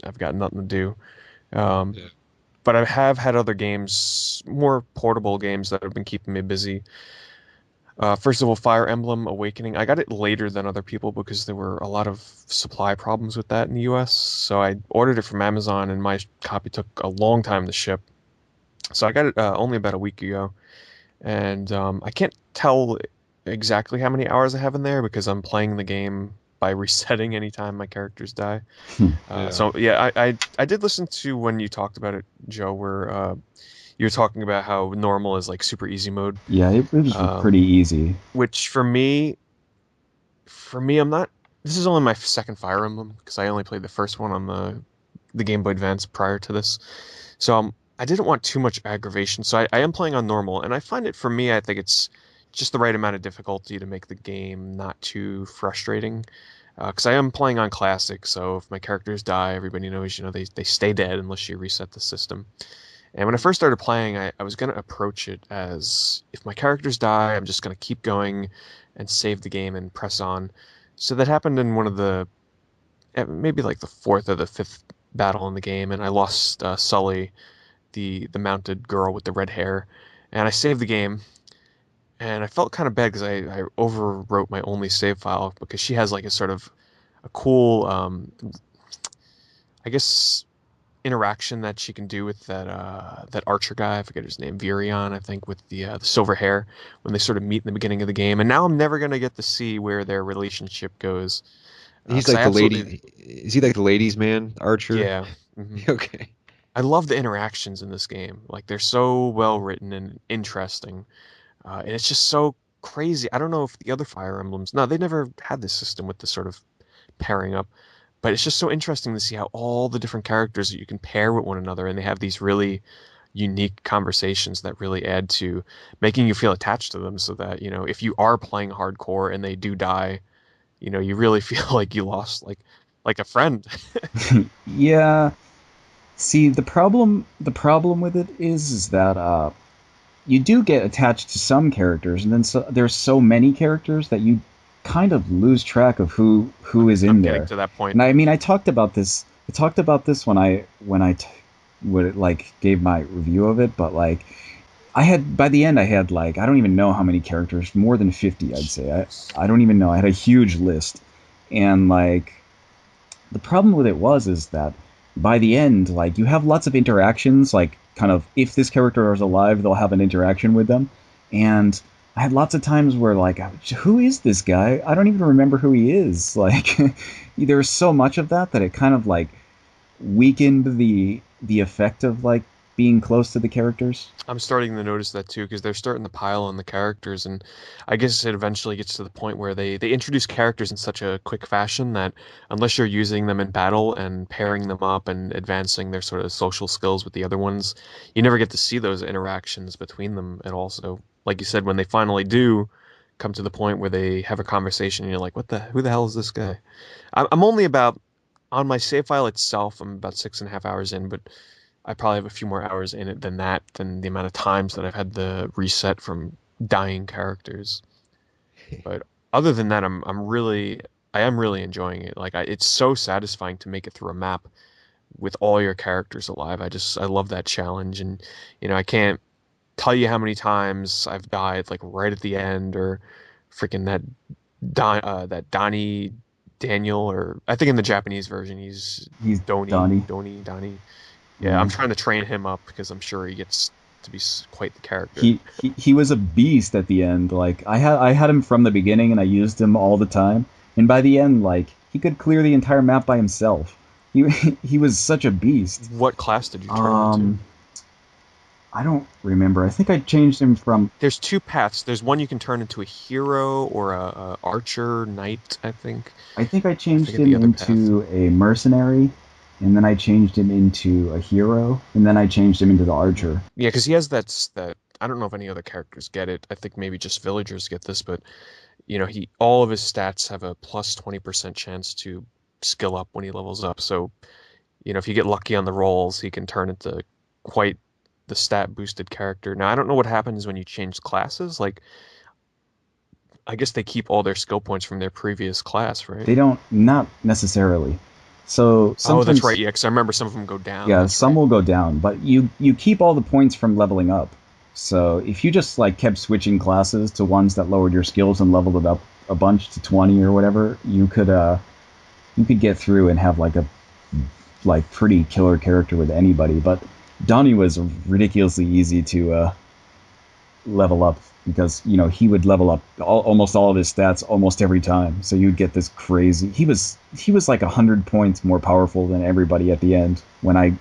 I've got nothing to do. Um, Yeah. but I have had other games, more portable games that have been keeping me busy. First of all, Fire Emblem Awakening. I got it later than other people because there were a lot of supply problems with that in the US. So I ordered it from Amazon, and my copy took a long time to ship. So I got it only about a week ago, and I can't tell exactly how many hours I have in there because I'm playing the game by resetting anytime my characters die. Yeah. So yeah, I did listen to when you talked about it, Joe, where you were talking about how normal is like super easy mode, Yeah, it was um, pretty easy. which for me, I'm not. This is only my second Fire Emblem because I only played the first one on the Game Boy Advance prior to this. So I didn't want too much aggravation. So I am playing on normal, and I find it for me, I think it's just the right amount of difficulty to make the game not too frustrating. Because I am playing on classic, so if my characters die, everybody knows, they stay dead unless you reset the system. And when I first started playing, I was going to approach it as if my characters die, I'm just going to keep going and save the game and press on. So that happened in one of maybe like the fourth or the fifth battle in the game, and I lost Sully, the mounted girl with the red hair, and I saved the game. And I felt kind of bad because I overwrote my only save file because she has like a sort of a cool, I guess, interaction that she can do with that archer guy. I forget his name, Virion, I think, with the silver hair when they sort of meet in the beginning of the game. And now I'm never gonna get to see where their relationship goes He's because I like the absolutely lady. Is he like the ladies' man, Archer? yeah. hmm Okay. I love the interactions in this game. Like they're so well written and interesting, and it's just so crazy. I don't know if the other Fire Emblems. No, they never had this system with this sort of pairing up. But it's just so interesting to see how all the different characters that you can pair with one another, and they have these really unique conversations that really add to making you feel attached to them. So that if you are playing hardcore and they do die, you really feel like you lost like a friend. Yeah. See, the problem with it is that you do get attached to some characters, and then there's so many characters that you kind of lose track of who is I'm in getting there. to that point. And I mean, I talked about this. I talked about this when I like gave my review of it, but like I had by the end I had like I don't even know how many characters, more than 50, I'd say. I don't even know. I had a huge list, and like the problem with it is that by the end, like you have lots of interactions, like kind of if this character is alive, they'll have an interaction with them, and I had lots of times where like, who is this guy? I don't even remember who he is. Like, there was so much of that it kind of like weakened the effect of like being close to the characters. I'm starting to notice that too because they're starting to pile on the characters, and I guess it eventually gets to the point where they introduce characters in such a quick fashion that unless you're using them in battle and pairing them up and advancing their sort of social skills with the other ones, you never get to see those interactions between them at all. So, like you said, when they finally do come to the point where they have a conversation, and you're like, who the hell is this guy? I'm only about on my save file itself. I'm about 6.5 hours in, but I probably have a few more hours in it than the amount of times that I've had the reset from dying characters. But other than that, I am really enjoying it. Like it's so satisfying to make it through a map with all your characters alive. I love that challenge, and I can't tell you how many times I've died like right at the end or freaking that Donnie Daniel, or I think in the Japanese version he's He's Doni, Donnie. Doni, Donnie. Yeah, I'm Yeah. trying to train him up because I'm sure he gets to be quite the character. He was a beast at the end. Like I had him from the beginning, and I used him all the time. And by the end, like he could clear the entire map by himself. He he was such a beast. What class did you turn him into? Um, I don't remember. I think I changed him from. There's two paths. There's one you can turn into a hero or a archer knight, I think. I think I I changed forget the him other path. into a mercenary, and then I changed him into a hero, and then I changed him into the archer. Yeah, because he has that. I don't know if any other characters get it. I think maybe just villagers get this, but he all of his stats have a plus 20% chance to skill up when he levels up. So if you get lucky on the rolls, he can turn into quite the stat boosted character. Now, I don't know what happens when you change classes. Like, I guess they keep all their skill points from their previous class, right? They don't, not necessarily. So Oh, that's right. sometimes, Yeah, because I remember some of them go down. yeah, That's some right. will go down, but you keep all the points from leveling up. So if you just like kept switching classes to ones that lowered your skills and leveled it up a bunch to 20 or whatever, you could get through and have like a like pretty killer character with anybody. But Donnie was ridiculously easy to level up because he would level up almost all of his stats almost every time. So you'd get this crazy. He was like 100 points more powerful than everybody at the end when I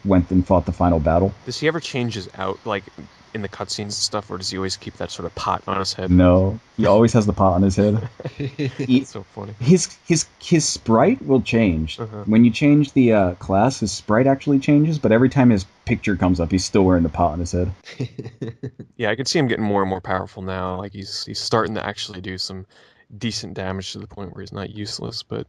went and fought the final battle. Does he ever change his out, like in the cutscenes and stuff, or does he always keep that sort of pot on his head? No, he always has the pot on his head. He, That's so funny. his sprite will change Uh-huh. when you change the class. His sprite actually changes, but every time his picture comes up, he's still wearing the pot on his head. Yeah, I can see him getting more and more powerful now. Like he's starting to actually do some decent damage to the point where he's not useless. But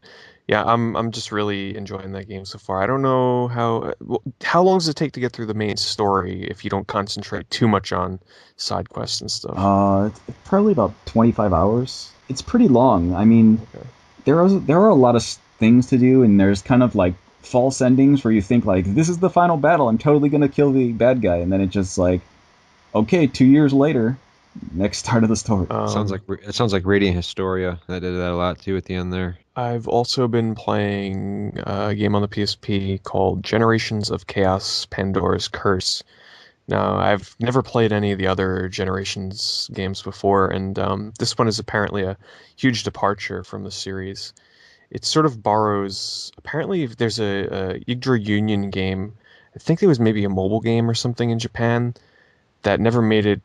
yeah, I'm just really enjoying that game so far. I don't know how long does it take to get through the main story if you don't concentrate too much on side quests and stuff. It's probably about 25 hours. It's pretty long. I mean, Okay. there are a lot of things to do, and there's kind of like false endings where you think like this is the final battle. I'm totally gonna kill the bad guy, and then it just like, okay, 2 years later, next start of the story. It sounds like Radiant Historia. That did that a lot too at the end there. I've also been playing a game on the PSP called Generations of Chaos: Pandora's Curse. Now, I've never played any of the other Generations games before, and this one is apparently a huge departure from the series. It sort of borrows. Apparently, if there's a Yggdra Union game. I think there was maybe a mobile game or something in Japan that never made it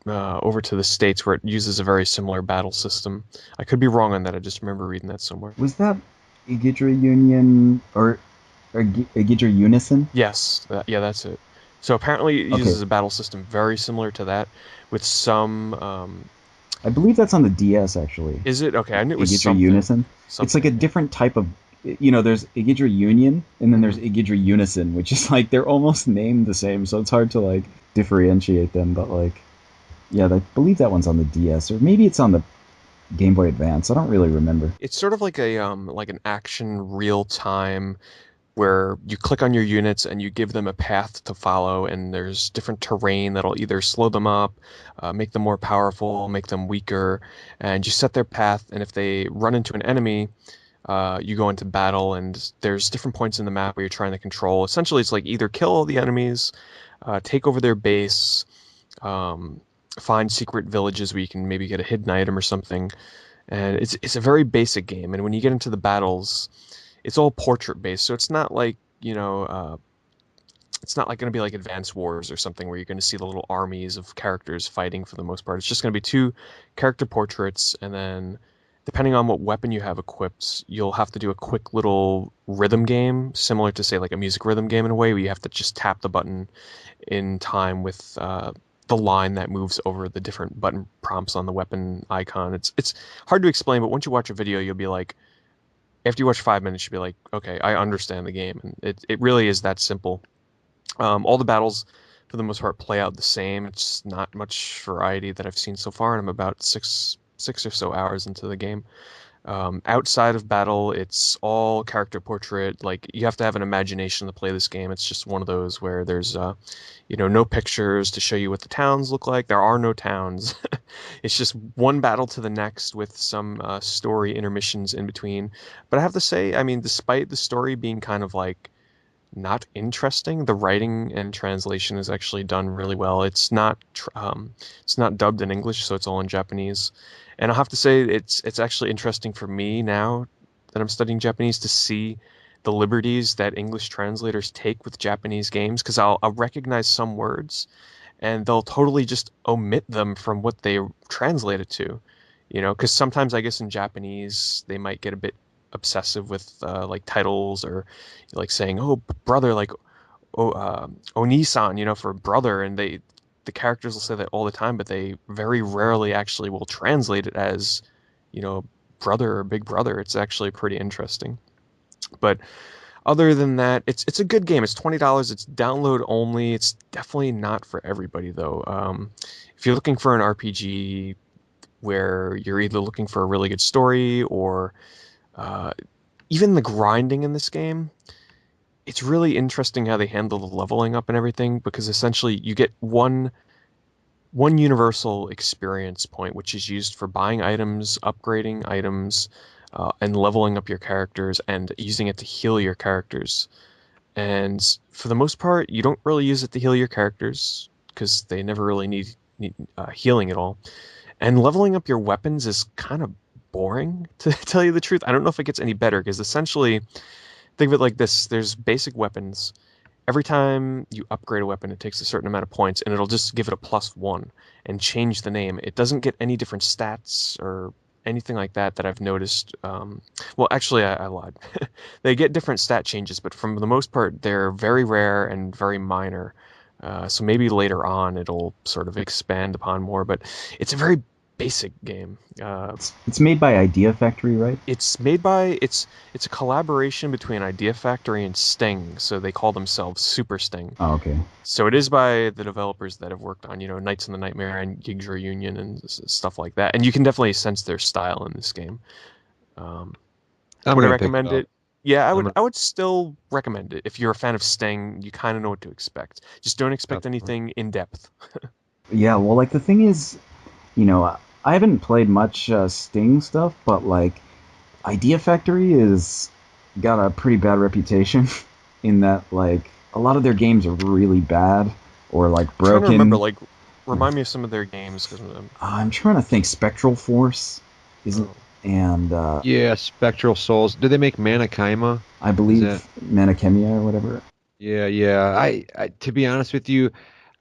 over to the States, where it uses a very similar battle system. I could be wrong on that. I just remember reading that somewhere. Was that Igidra Union or Igidra Unison? Yes, yeah, that's it. So apparently, it Okay, uses a battle system very similar to that, with some. I believe that's on the DS actually. Is it okay? I knew it was Igidra something. Unison. It's like a Something. Yeah. different type of, there's Igidra Union and then there's Hmm. Igidra Unison, which is like they're almost named the same, so it's hard to like differentiate them. But like, yeah, I believe that one's on the DS or maybe it's on the Game Boy Advance. I don't really remember. It's sort of like an action real time where you click on your units and you give them a path to follow, and there's different terrain that'll either slow them up, make them more powerful, make them weaker, and you set their path. And if they run into an enemy, you go into battle, and there's different points in the map where you're trying to control. Essentially, it's like either kill all the enemies, take over their base, um, find secret villages where you can maybe get a hidden item or something. And it's a very basic game. And when you get into the battles, it's all portrait based, so it's not like it's not like going to be like Advance Wars or something where you're going to see the little armies of characters fighting for the most part. It's just going to be two character portraits, and then depending on what weapon you have equipped, you'll have to do a quick little rhythm game, similar to say like a music rhythm game in a way, where you have to just tap the button in time with the line that moves over the different button prompts on the weapon icon. It's hard to explain, but once you watch a video, you'll be like, after you watch 5 minutes, you'll be like, okay, I understand the game. And it really is that simple. All the battles, for the most part, play out the same. It's not much variety that I've seen so far, and I'm about six or so hours into the game. Outside of battle, it's all character portrait. Like you have to have an imagination to play this game. It's just one of those where there's, no pictures to show you what the towns look like. There are no towns. It's just one battle to the next with some story intermissions in between. But I have to say, I mean, despite the story being kind of like not interesting, the writing and translation is actually done really well. It's not dubbed in English, so it's all in Japanese. And I'll have to say it's actually interesting for me now that I'm studying Japanese to see the liberties that English translators take with Japanese games, because I'll recognize some words and they'll totally just omit them from what they translate it to. Because sometimes I guess in Japanese they might get a bit obsessive with like titles, or like saying, "Oh, brother," like Oni-san, for brother, and the characters will say that all the time, but they very rarely actually will translate it as, you know, brother or big brother. It's actually pretty interesting. But other than that, it's a good game. It's $20. It's download only. It's definitely not for everybody though. If you're looking for an RPG where you're either looking for a really good story or uh, even the grinding in this game, it's really interesting how they handle the leveling up and everything, because essentially you get one universal experience point, which is used for buying items, upgrading items, and leveling up your characters and using it to heal your characters. And for the most part, you don't really use it to heal your characters because they never really need healing at all. And leveling up your weapons is kind of boring, to tell you the truth. I don't know if it gets any better, because essentially, think of it like this: there's basic weapons. Every time you upgrade a weapon, it takes a certain amount of points, and it'll just give it a +1 and change the name. It doesn't get any different stats or anything like that I've noticed. Well, actually, I lied. They get different stat changes, but for the most part, they're very rare and very minor. So maybe later on it'll sort of expand upon more, but it's a very basic game. It's made by Idea Factory, right? It's a collaboration between Idea Factory and Sting, so they call themselves Super Sting. Oh, okay. So it is by the developers that have worked on, Knights in the Nightmare and Yggdra Union and stuff like that. And you can definitely sense their style in this game. Um, I'm would I gonna pick it recommend up. it? Yeah, I I'm would. gonna. I would still recommend it if you're a fan of Sting. You kind of know what to expect. Just don't expect Definitely. anything in depth. Yeah, well, like the thing is, you know, I haven't played much Sting stuff, but like Idea Factory is got a pretty bad reputation in that like a lot of their games are really bad or like I'm trying to remember, broken. like, remind me of some of their games because I'm trying to think. Spectral Force isn't, oh, and Yeah, Spectral Souls. Did they make Manakaima? I Is that? believe Manakemia or whatever. Yeah, yeah. I to be honest with you,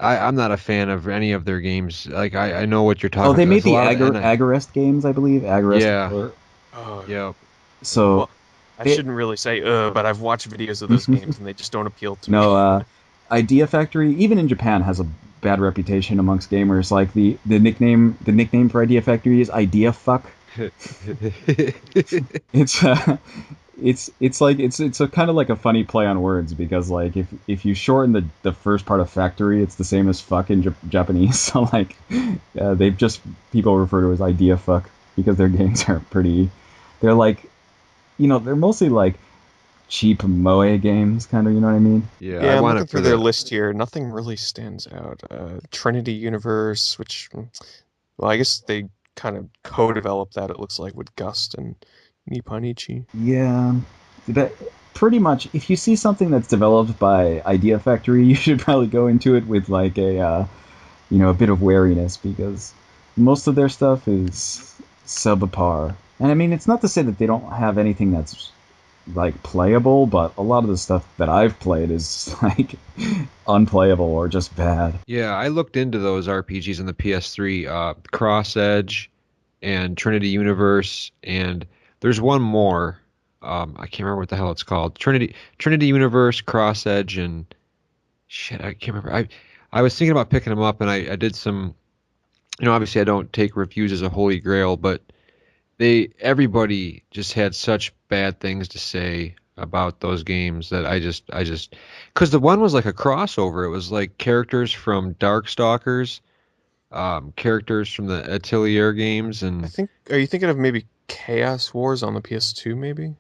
I'm not a fan of any of their games. Like I know what you're Oh, talking they about. made There's a the lot of the NI. Agarest games, I believe. Agarest. Yeah, Or, oh, yeah. so well, I they shouldn't really say but I've watched videos of those games and they just don't appeal to me. no Idea Factory, even in Japan, has a bad reputation amongst gamers. Like the nickname for Idea Factory is Idea Fuck. It's it's a kind of like a funny play on words because like if you shorten the first part of factory, it's the same as fuck in Japanese. So like they've just people refer to it as Idea Fuck because their games are pretty. They're like they're mostly like cheap moe games, kind of. You know what I mean? Yeah, I Yeah, I'm want looking it for through their the. list here. Nothing really stands out. Trinity Universe, which, well, I guess they kind of co-developed that, it looks like, with Gust and Nipponichi. Yeah, that pretty much. If you see something that's developed by Idea Factory, you should probably go into it with like a bit of wariness because most of their stuff is subpar. And I mean, it's not to say that they don't have anything that's like playable, but a lot of the stuff that I've played is like unplayable or just bad. Yeah, I looked into those RPGs on the PS3, Cross Edge and Trinity Universe, and there's one more. I can't remember what the hell it's called. Trinity Universe, Cross Edge, and shit, I can't remember. I was thinking about picking them up, and I did some. Obviously I don't take reviews as a holy grail, but everybody just had such bad things to say about those games that I just because the one was like a crossover. It was like characters from Darkstalkers, characters from the Atelier games, I and think, are you thinking of maybe Chaos Wars on the PS2, maybe?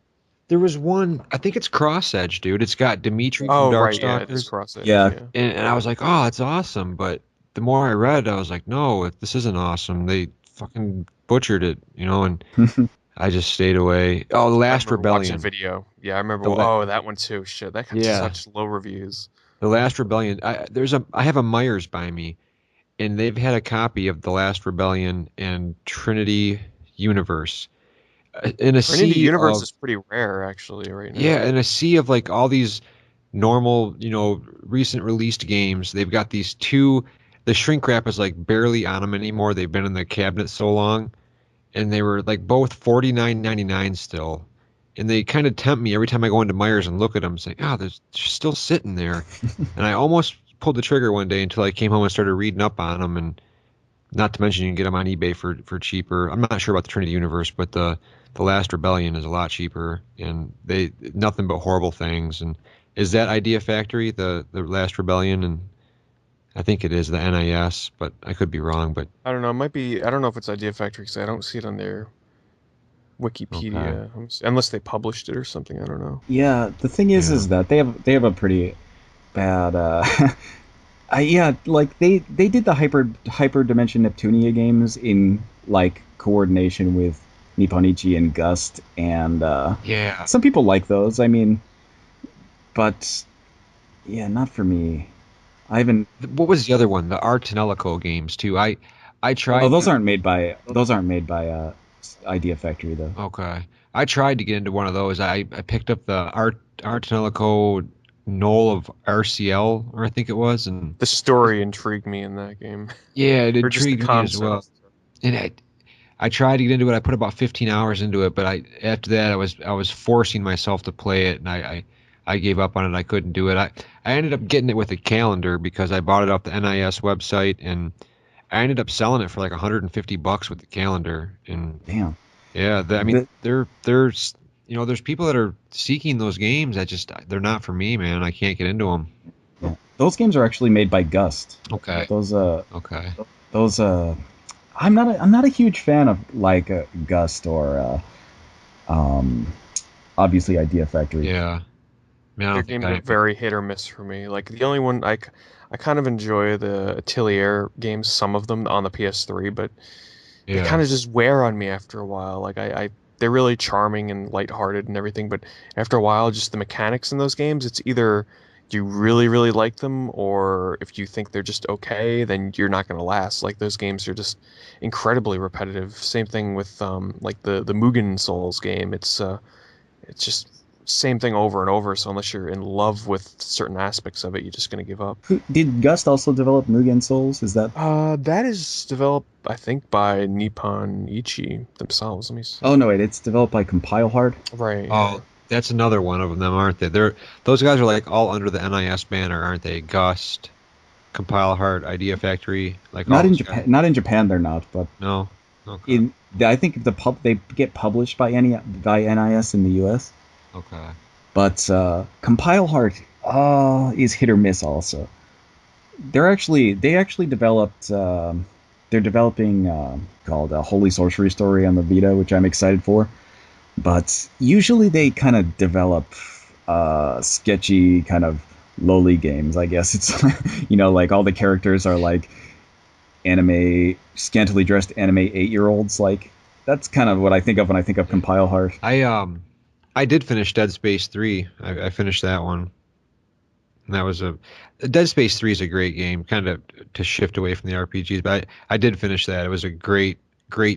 there was one. I think it's Cross Edge, dude. It's got Dimitri from Oh, right, yeah, it is Darkstalkers, Cross Edge, Yeah. yeah. and I was like, oh, it's awesome. But the more I read, I was like, no, this isn't awesome. They fucking butchered it, and I just stayed away. Oh, The I Last remember watching a Rebellion. video. Yeah, I remember, The la- oh, that one too. Shit, that got yeah, such low reviews. The Last Rebellion. I have a Myers by me, and they've had a copy of The Last Rebellion and Trinity Universe in a Trinity sea Universe of is pretty rare, actually, right yeah, now. in a sea of like all these normal, recent released games. They've got these two. The shrink wrap is like barely on them anymore. They've been in the cabinet so long, and they were like both 49.99 still. And they kind of tempt me every time I go into Myers and look at them, saying, "Oh, they're still sitting there." And I almost pulled the trigger one day until I came home and started reading up on them. And not to mention, you can get them on eBay for cheaper. I'm not sure about the Trinity Universe, but the Last Rebellion is a lot cheaper, and they nothing but horrible things. And is that Idea Factory the Last Rebellion? And I think it is the NIS, but I could be wrong. But I don't know. It might be. I don't know if it's Idea Factory because I don't see it on their okay. Wikipedia, unless they published it or something. I don't know. Yeah, the thing Yeah. is that they have a pretty bad yeah, like they did the hyper dimension Neptunia games in like coordination with Nipponichi and Gust, and Yeah. some people like those. I mean, but yeah, not for me. I haven't. What was the other one? The Art and Elco games too. I Oh, tried those to. aren't made by Idea Factory though. Okay. I tried to get into one of those. I picked up the Art and Elco Knoll of RCL, or I think it was, and The story intrigued me in that game, yeah, it or just the intrigued me as well. concept. And I tried to get into it. I put about 15 hours into it, but after that I was forcing myself to play it, and I gave up on it. I couldn't do it. I ended up getting it with a calendar because I bought it off the NIS website, and I ended up selling it for like $150 with the calendar. And Damn. yeah, I mean, The, there's people that are seeking those games. They're not for me, man. I can't get into them. yeah. Those games are actually made by Gust. Okay. Those Okay. those I'm not a huge fan of like Gust or obviously Idea Factory. Yeah. Yeah, I Their don't think games are I. very hit or miss for me. Like the only one I kind of enjoy the Atelier games, some of them on the PS3, but they Yeah. kind of just wear on me after a while. Like they're really charming and lighthearted and everything, but after a while, just the mechanics in those games, it's either you really, really like them, or if you think they're just okay, then you're not going to last. Like those games are just incredibly repetitive. Same thing with like the Mugen Souls game. It's just same thing over and over. So unless you're in love with certain aspects of it, you're just going to give up. Did Gust also develop Mugen Souls? Is that? That is developed, I think, by Nippon Ichi themselves. Let me see. Oh no, wait, it's developed by Compile Hard. Right, yeah. Oh, that's another one of them, aren't they? Those guys are like all under the NIS banner, aren't they? Gust, Compile Heart, Idea Factory, like all Not in those guys. Japan. Not in Japan. They're not, but No. Okay. I think they get published by NIS in the U.S. Okay. But Compile Heart is hit or miss. Also, they actually developed. They're developing called a Holy Sorcery Story on the Vita, which I'm excited for. But usually they kind of develop sketchy kind of lowly games. I guess it's like all the characters are like anime scantily dressed anime 8 year olds. Like that's kind of what I think of when I think of Yeah. Compile Heart. I did finish Dead Space 3. I finished that one. And that was a Dead Space 3 is a great game, kind of to shift away from the RPGs, but I did finish that. It was a great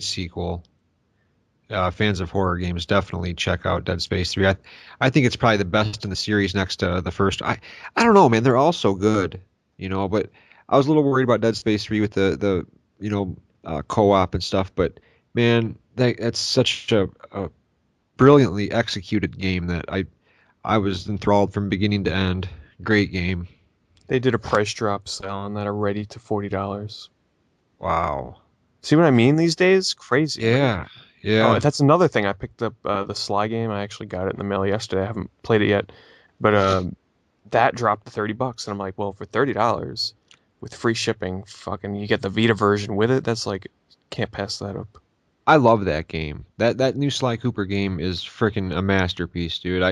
sequel. Fans of horror games definitely check out Dead Space 3. I think it's probably the best in the series next to the first. I don't know, man. They're all so good, but I was a little worried about Dead Space 3 with the co-op and stuff, but man, that's such a brilliantly executed game that I was enthralled from beginning to end. Great game. They did a price drop sale on that already to $40. Wow. See what I mean these days? Crazy. Yeah. Oh, Yeah. that's another thing. I picked up the Sly game. I actually got it in the mail yesterday. I haven't played it yet, but that dropped to $30, and I'm like, well, for $30 with free shipping, fucking, you get the Vita version with it. That's like, can't pass that up. I love that game. That new Sly Cooper game is freaking a masterpiece, dude.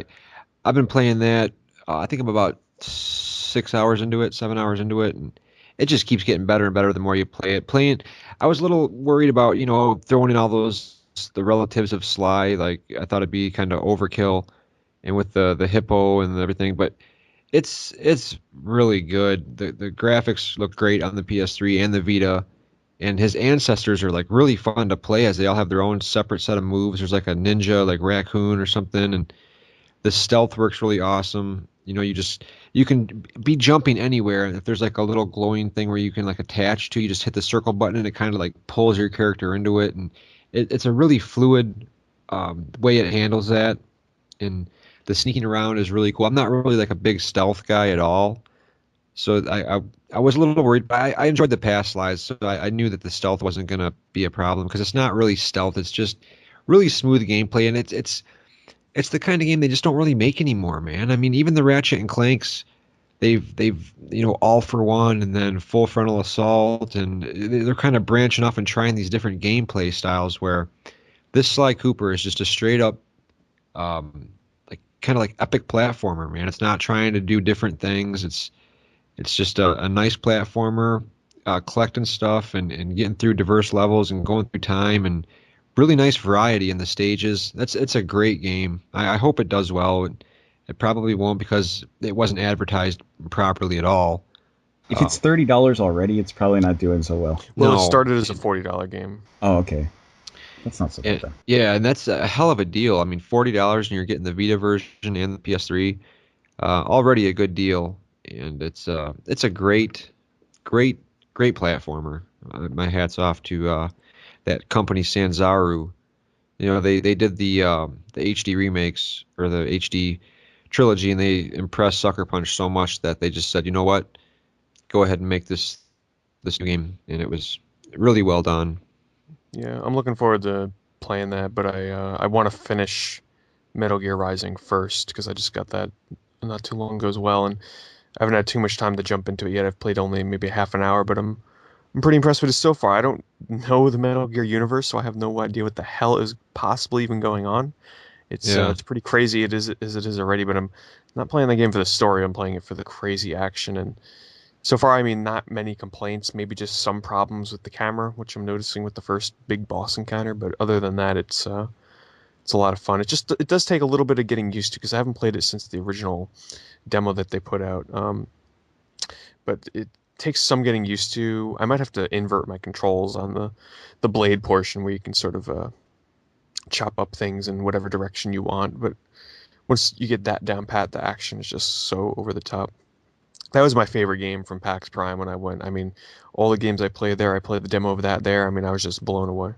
I've been playing that. I think I'm about 6 hours into it, 7 hours into it, and it just keeps getting better and better the more you play it. I was a little worried about throwing in all the relatives of Sly. Like I thought it'd be kind of overkill, and with the hippo and everything, but it's really good. The graphics look great on the PS3 and the Vita, and his ancestors are like really fun to play as they all have their own separate set of moves. There's like a ninja, like raccoon or something, and the stealth works really awesome. You can be jumping anywhere, and if there's like a little glowing thing where you can like attach to, you just hit the circle button and it kind of like pulls your character into it, and it's a really fluid way it handles that, and the sneaking around is really cool. I'm not really like a big stealth guy at all, so I was a little worried, but I enjoyed the past slides, so I knew that the stealth wasn't gonna be a problem because it's not really stealth. It's just really smooth gameplay, and it's the kind of game they just don't really make anymore, man. I mean, even the Ratchet and Clanks, they've All for One and then Full Frontal Assault, and they're kind of branching off and trying these different gameplay styles. Where this Sly Cooper is just a straight up, like kind of like epic platformer, man. It's not trying to do different things. It's just a nice platformer, collecting stuff and getting through diverse levels and going through time and really nice variety in the stages. It's a great game. I hope it does well. It probably won't because it wasn't advertised properly at all. If it's Um, $30 already, it's probably not doing so well. Well, it no, started as a $40 game. Oh, okay, that's not so bad then. yeah, and that's a hell of a deal. I mean, $40 and you're getting the Vita version and the PS3. Already a good deal, and it's a great, great platformer. My hats off to that company Sanzaru. They did the HD remakes or the HD trilogy, and they impressed Sucker Punch so much that they just said, you know what, go ahead and make this new game, and it was really well done. Yeah, I'm looking forward to playing that, but I want to finish Metal Gear Rising first because I just got that not too long ago as well, and I haven't had too much time to jump into it yet. I've played only maybe half an hour, but I'm pretty impressed with it so far. I don't know the Metal Gear universe, so I have no idea what the hell is possibly even going on. Yeah, It's pretty crazy. It is as it is already, but I'm Not playing the game for the story. I'm playing it for the crazy action. And so far, I mean, not many complaints. Maybe just some problems with the camera, which I'm noticing with the first big boss encounter. But other than that, it's a lot of fun. It does take a little bit of getting used to because I haven't played it since the original demo that they put out. But it takes some getting used to. I might have to invert my controls on the blade portion where you can sort of chop up things in whatever direction you want. But once you get that down pat, the action is just so over the top. That was my favorite game from PAX Prime when I went. I mean, all the games I played there, I played the demo of that there. I mean, I was just blown away.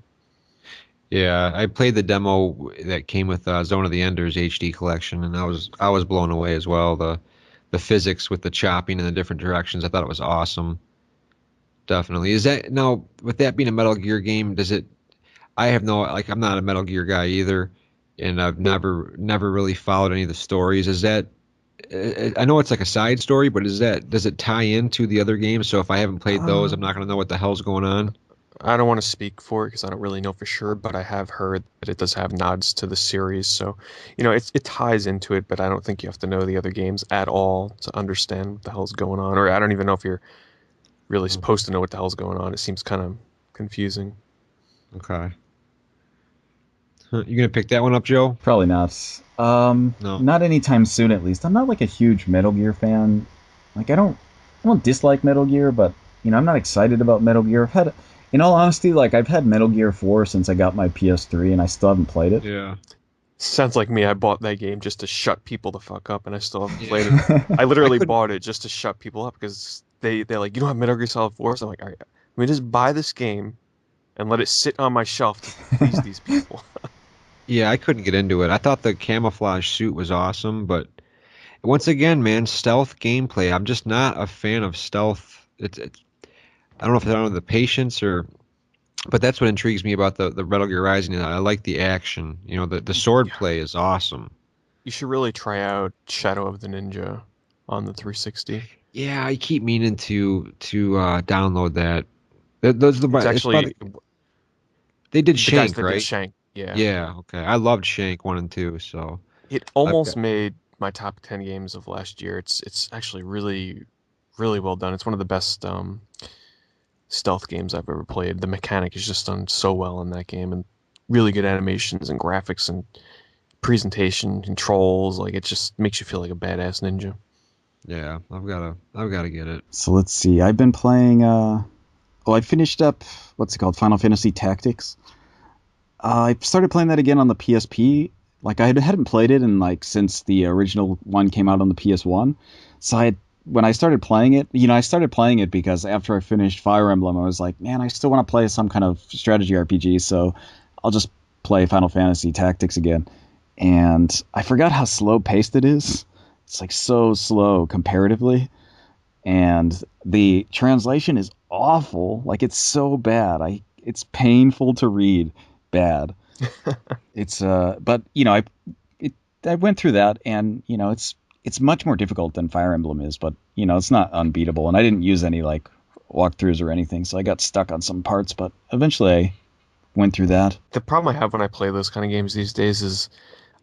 Yeah, I played the demo that came with Zone of the Enders HD collection, and I was blown away as well. The physics with the chopping in the different directions, I thought it was awesome. Definitely. Is that now with that being a Metal Gear game, does it? I have no like I'm not a Metal Gear guy either, and I've never really followed any of the stories. Is that I know it's like a side story, but does it tie into the other games? So if I haven't played those, I'm not Um, gonna know what the hell's going on. I don't want to speak for it because I don't really know for sure, but I have heard that it does have nods to the series. So, it ties into it, but I don't think you have to know the other games at all to understand what the hell's going on. Or I don't even know if you're really Oh, supposed to know what the hell's going on. It seems kind of confusing. okay. Huh, you gonna pick that one up, Joe? Probably not. No. Not anytime soon, at least. I'm not like a huge Metal Gear fan. Like I don't dislike Metal Gear, but I'm not excited about Metal Gear. In all honesty, like I've had Metal Gear 4 since I got my PS3, and I still haven't played it. Yeah. Sounds like me. I bought that game just to shut people the fuck up, and I still haven't played it. Yeah. I I literally couldn't. bought it just to shut people up because they're like, you don't have Metal Gear Solid 4? So I'm like, all right, let me just buy this game and let it sit on my shelf to please these people. Yeah, I couldn't get into it. I thought the camouflage suit was awesome, but once again, man, stealth gameplay. I'm just not a fan of stealth. It's I don't know if I don't have the patience or, but that's what intrigues me about the Metal Gear Rising. I like the action. The sword Yeah, play is awesome. you should really try out Shadow of the Ninja on the 360. Yeah, I keep meaning to download that. Those are It's it's about actually they did the guys Shank, that did right? Shank. Yeah, Yeah, okay. I loved Shank 1 and 2, so it I've almost got made my top 10 games of last year. It's actually really really well done. It's one of the best stealth games I've ever played. The mechanic is just done so well in that game, and really good animations and graphics and presentation controls. Like it just makes you feel like a badass ninja. yeah, I've gotta get it. So let's see. I've been playing. I finished up what's it called? Final Fantasy Tactics. I started playing that again on the PSP. Like hadn't played it in like since the original one came out on the PS1. So when I started playing it, I started playing it because after I finished Fire Emblem, I was like, man, I still want to play some kind of strategy RPG. So I'll just play Final Fantasy Tactics again. And I forgot how slow paced it is. It's like so slow comparatively, and the translation is awful. Like it's so bad. It's painful to read. Bad. It's but it I went through that, and it's much more difficult than Fire Emblem is, but it's not unbeatable. And I didn't use any like walkthroughs or anything, so I got stuck on some parts, but eventually I went through that. The problem I have when I play those kind of games these days is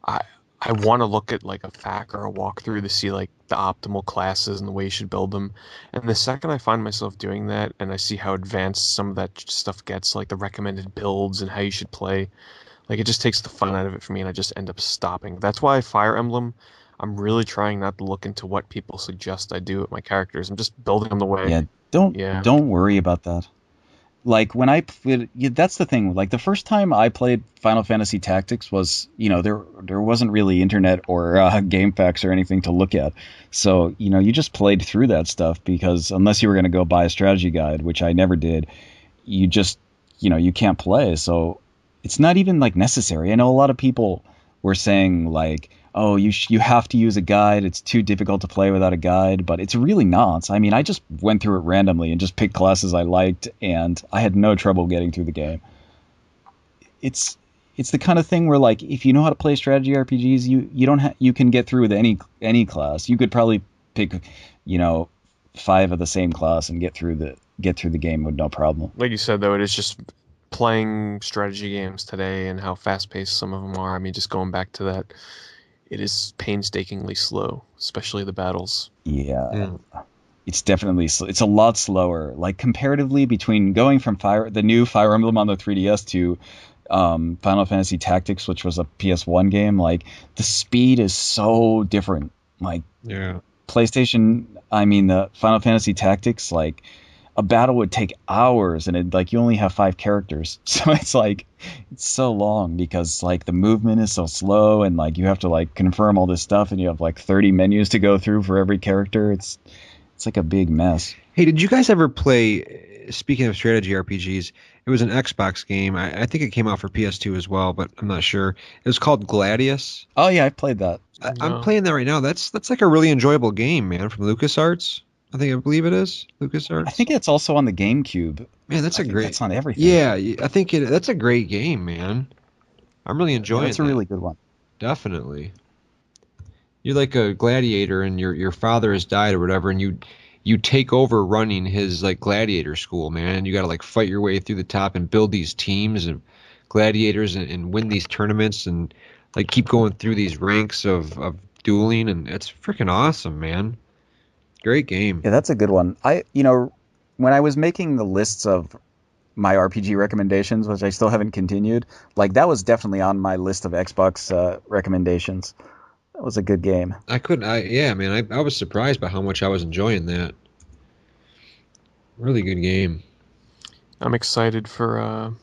I I want to look at like a FAQ or a walkthrough to see like the optimal classes and the way you should build them. And the second I find myself doing that and I see how advanced some of that stuff gets, like the recommended builds and how you should play, like it just takes the fun out of it for me and I just end up stopping. That's why Fire Emblem, I'm really trying not to look into what people suggest I do with my characters. I'm just building them the way. Yeah, don't Yeah. don't worry about that. Like when I played, yeah, that's the thing. Like the first time I played Final Fantasy Tactics was, there wasn't really internet or game facts or anything to look at. So you just played through that stuff because unless you were going to go buy a strategy guide, which I never did, you just you can't play. So it's not even like necessary. I know a lot of people were saying like, oh, you have to use a guide. It's too difficult to play without a guide, but it's really not. I mean, I just went through it randomly and just picked classes I liked, and I had no trouble getting through the game. It's it's the kind of thing where like if you know how to play strategy RPGs, you don't you can get through with any class. You could probably pick, you know, five of the same class and get through the game with no problem. Like you said though, it is just playing strategy games today and how fast paced some of them are. I mean, just going back to that, it is painstakingly slow, especially the battles. Yeah, Yeah. it's definitely it's a lot slower. Like comparatively between going from the new Fire Emblem on the 3DS to Final Fantasy Tactics, which was a PS1 game, like the speed is so different. Like Yeah. PlayStation, I mean the Final Fantasy Tactics, like a battle would take hours, and it like you only have 5 characters, so it's like it's so long because like the movement is so slow, and like you have to like confirm all this stuff, and you have like 30 menus to go through for every character. It's like a big mess. Hey, did you guys ever play? Speaking of strategy RPGs, it was an Xbox game. I think it came out for PS2 as well, but I'm not sure. It was called Gladius. Oh yeah, I played that. I'm No. playing that right now. That's like a really enjoyable game, man, from LucasArts. I believe it is I LucasArts. think it's also on the GameCube. Man, that's I a think great. that's on everything. Yeah, I think that's a great game, man. I'm really Yeah, enjoying that's a that. really good one. Definitely. You're like a gladiator, and your father has died or whatever, and you take over running his like gladiator school, man. And you got to like fight your way through the top and build these teams of gladiators and win these tournaments and like keep going through these ranks of dueling, and it's freaking awesome, man. Great game. Yeah, that's a good one. When I was making the lists of my RPG recommendations, which I still haven't continued, like that was definitely on my list of Xbox recommendations. That was a good game. Yeah, man, I was surprised by how much I was enjoying that. Really good game. I'm excited for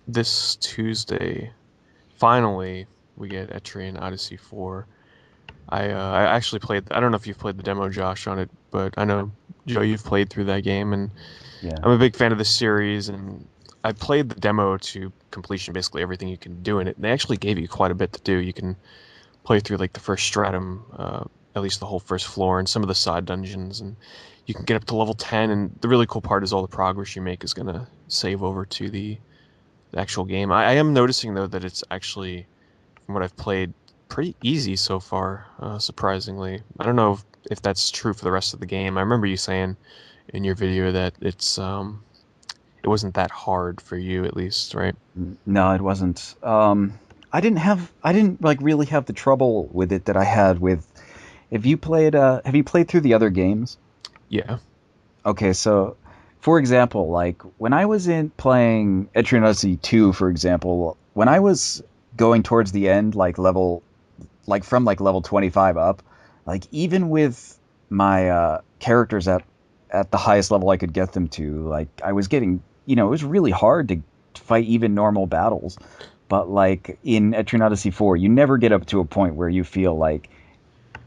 this Tuesday. Finally, we get Etrian Odyssey 4. I actually played. I don't know if you've played the demo, Josh, on it, but I know Joe, you've played through that game, and Yeah. I'm a big fan of the series. And I played the demo to completion, basically everything you can do in it. They actually gave you quite a bit to do. You can play through like the first stratum, at least the whole first floor, and some of the side dungeons, and you can get up to level 10. And the really cool part is all the progress you make is gonna save over to the actual game. I am noticing though that it's actually, from what I've played, pretty easy so far, surprisingly. I don't know if that's true for the rest of the game. I remember you saying in your video that it wasn't that hard for you, at least, right? No, it wasn't. I didn't like really have the trouble with it that I had with. Have you played through the other games? Yeah. Okay, so for example, like when I was in playing Etrian Odyssey 2, for example, when I was going towards the end, like from like level 25 up, like even with my characters at the highest level I could get them to, like I was getting, it was really hard to fight even normal battles. But like in Etrian Odyssey 4, you never get up to a point where you feel like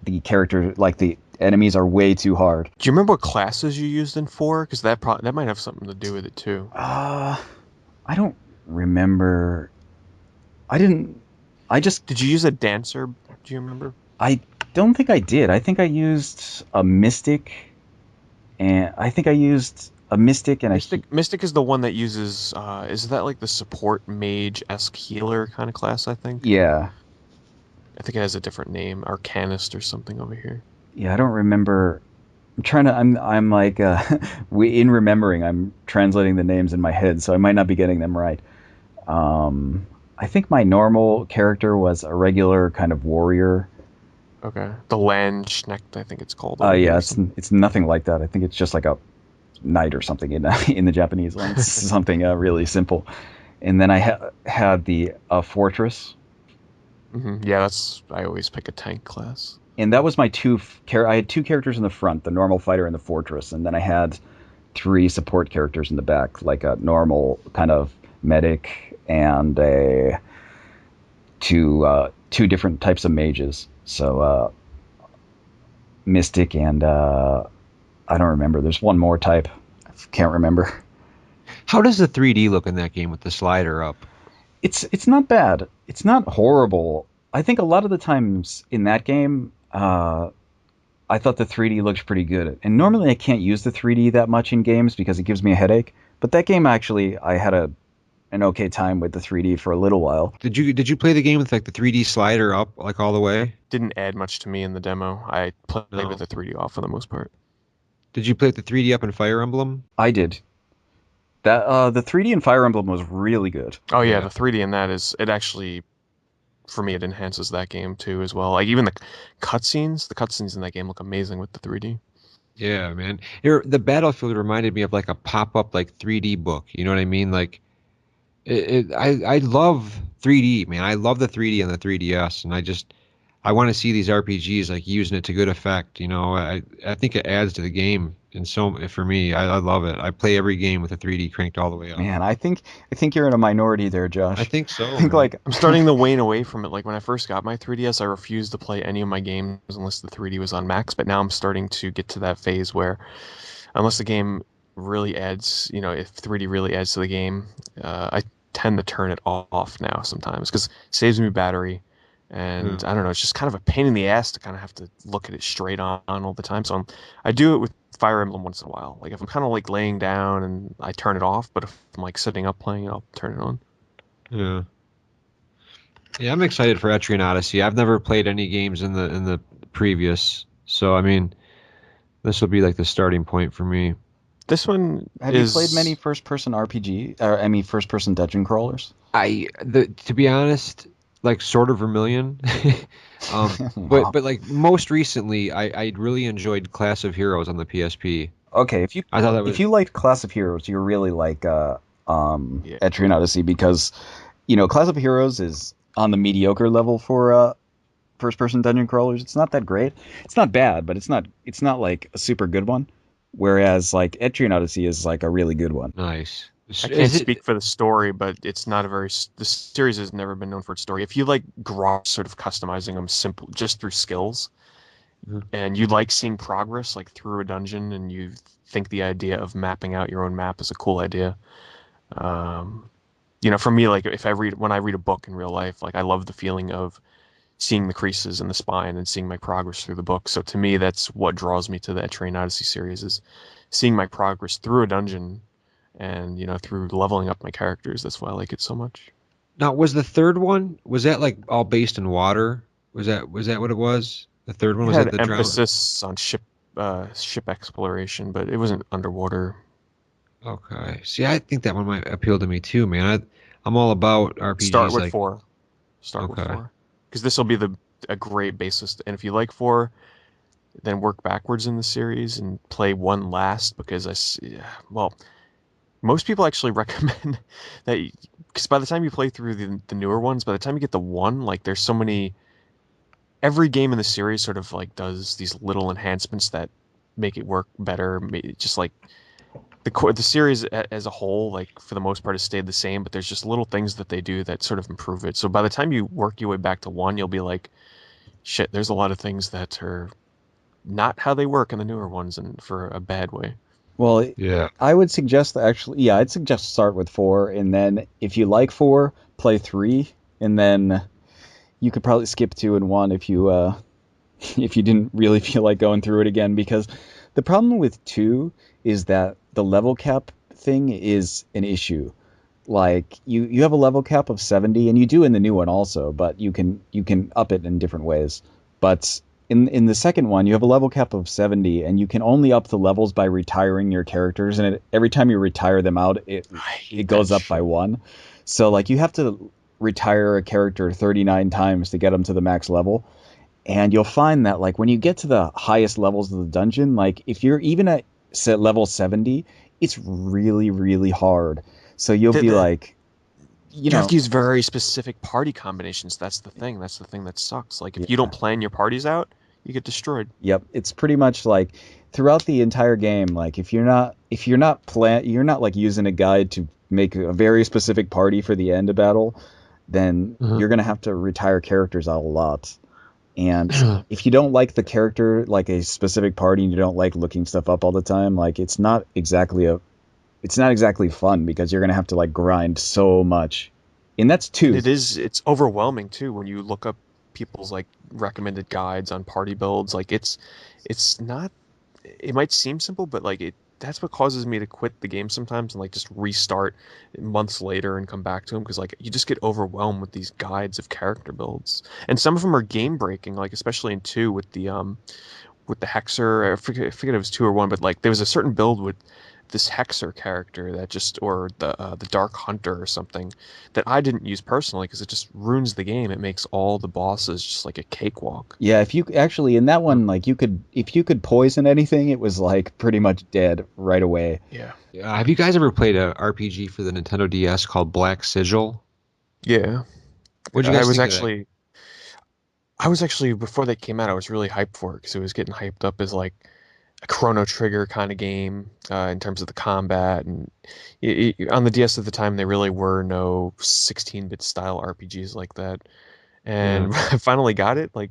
the enemies are way too hard. Do you remember what classes you used in 4? Because that might have something to do with it too. I don't remember. I didn't. I just. Did you use a dancer? Do you remember? I don't think I did. I think I used a mystic, and I think I used a mystic and Mystic is the one that uses. Is that like the support mage-esque healer kind of class? I think. yeah, I think it has a different name, Arcanist or something over here. yeah. I don't remember. I'm trying to. I'm like in remembering. I'm translating the names in my head, so I might not be getting them right. I think my normal character was a regular kind of warrior. Okay. The Landsknecht, I think it's called over Yeah, here. it's nothing like that. I think it's just like a knight or something in in the Japanese one. It's something really simple. And then I had the fortress, Yeah, I always pick a tank class. and that was my I had 2 characters in the front, the normal fighter and the fortress, and then I had 3 support characters in the back, like a normal kind of medic and a two different types of mages. So mystic and I don't remember. There's one more type. I can't remember. How does the 3D look in that game with the slider up? It's not bad. It's not horrible. I think a lot of the times in that game, I thought the 3D looked pretty good. And normally I can't use the 3D that much in games because it gives me a headache. But that game actually, I had an okay time with the 3D for a little while. Did you play the game with like the 3D slider up like all the way? Didn't add much to me in the demo. I played No. with the 3D off for the most part. Did you play with the 3D up in Fire Emblem? I did. That the 3D in Fire Emblem was really good. Oh yeah, Yeah. the 3D in that it actually for me, it enhances that game too as well. Like even the cutscenes in that game look amazing with the 3D. Yeah, man. The Battlefield reminded me of like a pop-up like 3D book. You know what I mean? Like I love 3D, man. I love the 3D on the 3DS, and I want to see these RPGs like using it to good effect. You know, I think it adds to the game, and so for me, I love it. I play every game with the 3D cranked all the way up. Man, I think you're in a minority there, I Josh. think I so, think man. like I'm starting to wane away from it. Like when I first got my 3DS, I refused to play any of my games unless the 3D was on max. But now I'm starting to get to that phase where, unless the game really adds, if 3D really adds to the game, I tend to turn it off now sometimes because it saves me battery. And Yeah. I don't know, it's just kind of a pain in the ass to kind of have to look at it straight on all the time. So I do it with Fire Emblem once in a while. Like if I'm kind of like laying down and I turn it off, but if I'm like sitting up playing it, I'll turn it on. Yeah. Yeah, I'm excited for Etrian Odyssey. I've never played any games in the previous, so I mean, this will be like the starting point for me. This one have you played many is first-person RPG or I mean first-person dungeon crawlers? To be honest, like sort of Vermilion, Wow. but like most recently, I really enjoyed Class of Heroes on the PSP. Okay, I thought that if was you liked Class of Heroes, you're really like yeah. Etrian Odyssey because Class of Heroes is on the mediocre level for first person dungeon crawlers. It's not that great. It's not bad, but it's not like a super good one. Whereas like Etrian Odyssey is like a really good one. nice. I can't Is it? speak for the story, but it's not a very. The series has never been known for its story. If you like Groff sort of customizing them simple just through skills, and you like seeing progress like through a dungeon, and you think the idea of mapping out your own map is a cool idea. Um, for me, like if I read when I read a book in real life, like I love the feeling of seeing the creases in the spine and seeing my progress through the book. So to me, that's what draws me to that Train Odyssey series is seeing my progress through a dungeon and through leveling up my characters. That's why I like it so much. Now, was the third one, was that like all based in water? Was that what it was? The third one It was that had the drama? emphasis on ship exploration, but it wasn't underwater. Okay. See, I think that one might appeal to me too, man. I'm all about Start RPGs with like four. Start with okay. four, because this will be a great basis. And if you like four, then work backwards in the series and play one last because well, most people actually recommend that because by the time you play through the newer ones, by the time you get the one, like there's so many. Every game in the series sort of like does these little enhancements that make it work better. Just like the series as a whole, like for the most part, has stayed the same, but there's just little things that they do that sort of improve it. So by the time you work your way back to one, you'll be like, shit, there's a lot of things that are not how they work in the newer ones, and for a bad way. Well, Yeah. I would suggest actually, yeah, I'd suggest start with four, and then if you like four, play three, and then you could probably skip two and one if you if you didn't really feel like going through it again. Because the problem with two is that the level cap thing is an issue. Like you have a level cap of 70, and you do in the new one also, but you can up it in different ways. But in the second one, you have a level cap of 70, and you can only up the levels by retiring your characters, and every time you retire them out, it I it hate that goes up by shit. one. So like you have to retire a character 39 times to get them to the max level. And you'll find that like when you get to the highest levels of the dungeon, like if you're even at level 70, it's really really hard. So you'll The, be the, like, you you have know, to use very specific party combinations. That's the thing. That's the thing that sucks. Like if you yeah, don't plan your parties out, you get destroyed. yep, it's pretty much like throughout the entire game, like you're not like using a guide to make a very specific party for the end of battle, then Uh-huh. you're gonna have to retire characters out a lot. And if you don't like the character, like a specific party, and you don't like looking stuff up all the time, like it's not exactly fun because you're gonna have to like grind so much. And that's And two. it's overwhelming too when you look up people's like recommended guides on party builds. Like it's not it might seem simple, but like that's what causes me to quit the game sometimes and like just restart months later and come back to them because like you just get overwhelmed with these guides of character builds. And some of them are game breaking, like especially in 2 with the hexer. I forget if it was 2 or 1, but like there was a certain build with this Hexer character that just, or the Dark Hunter or something that I didn't use personally because it just ruins the game. It makes all the bosses just like a cakewalk. Yeah, if you actually in that one, like if you could poison anything, it was like pretty much dead right away. Yeah. Have you guys ever played a RPG for the Nintendo DS called Black Sigil? Yeah. What'd you I guys was think of that? actually I was actually before they came out, I was really hyped for it because it was getting hyped up as like a Chrono Trigger kind of game in terms of the combat, and on the DS at the time, there really were no 16-bit style RPGs like that. Yeah. And I finally got it. Like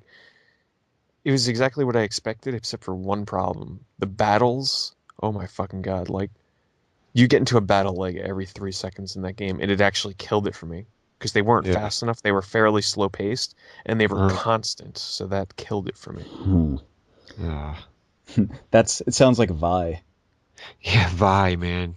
it was exactly what I expected, except for one problem: the battles. Oh my fucking god! Like you get into a battle like every 3 seconds in that game, and it actually killed it for me because they weren't Yeah. fast enough. They were fairly slow paced, and they were Uh, constant, so that killed it for me. Hmm. uh, It sounds like Vi. yeah, Vi, man.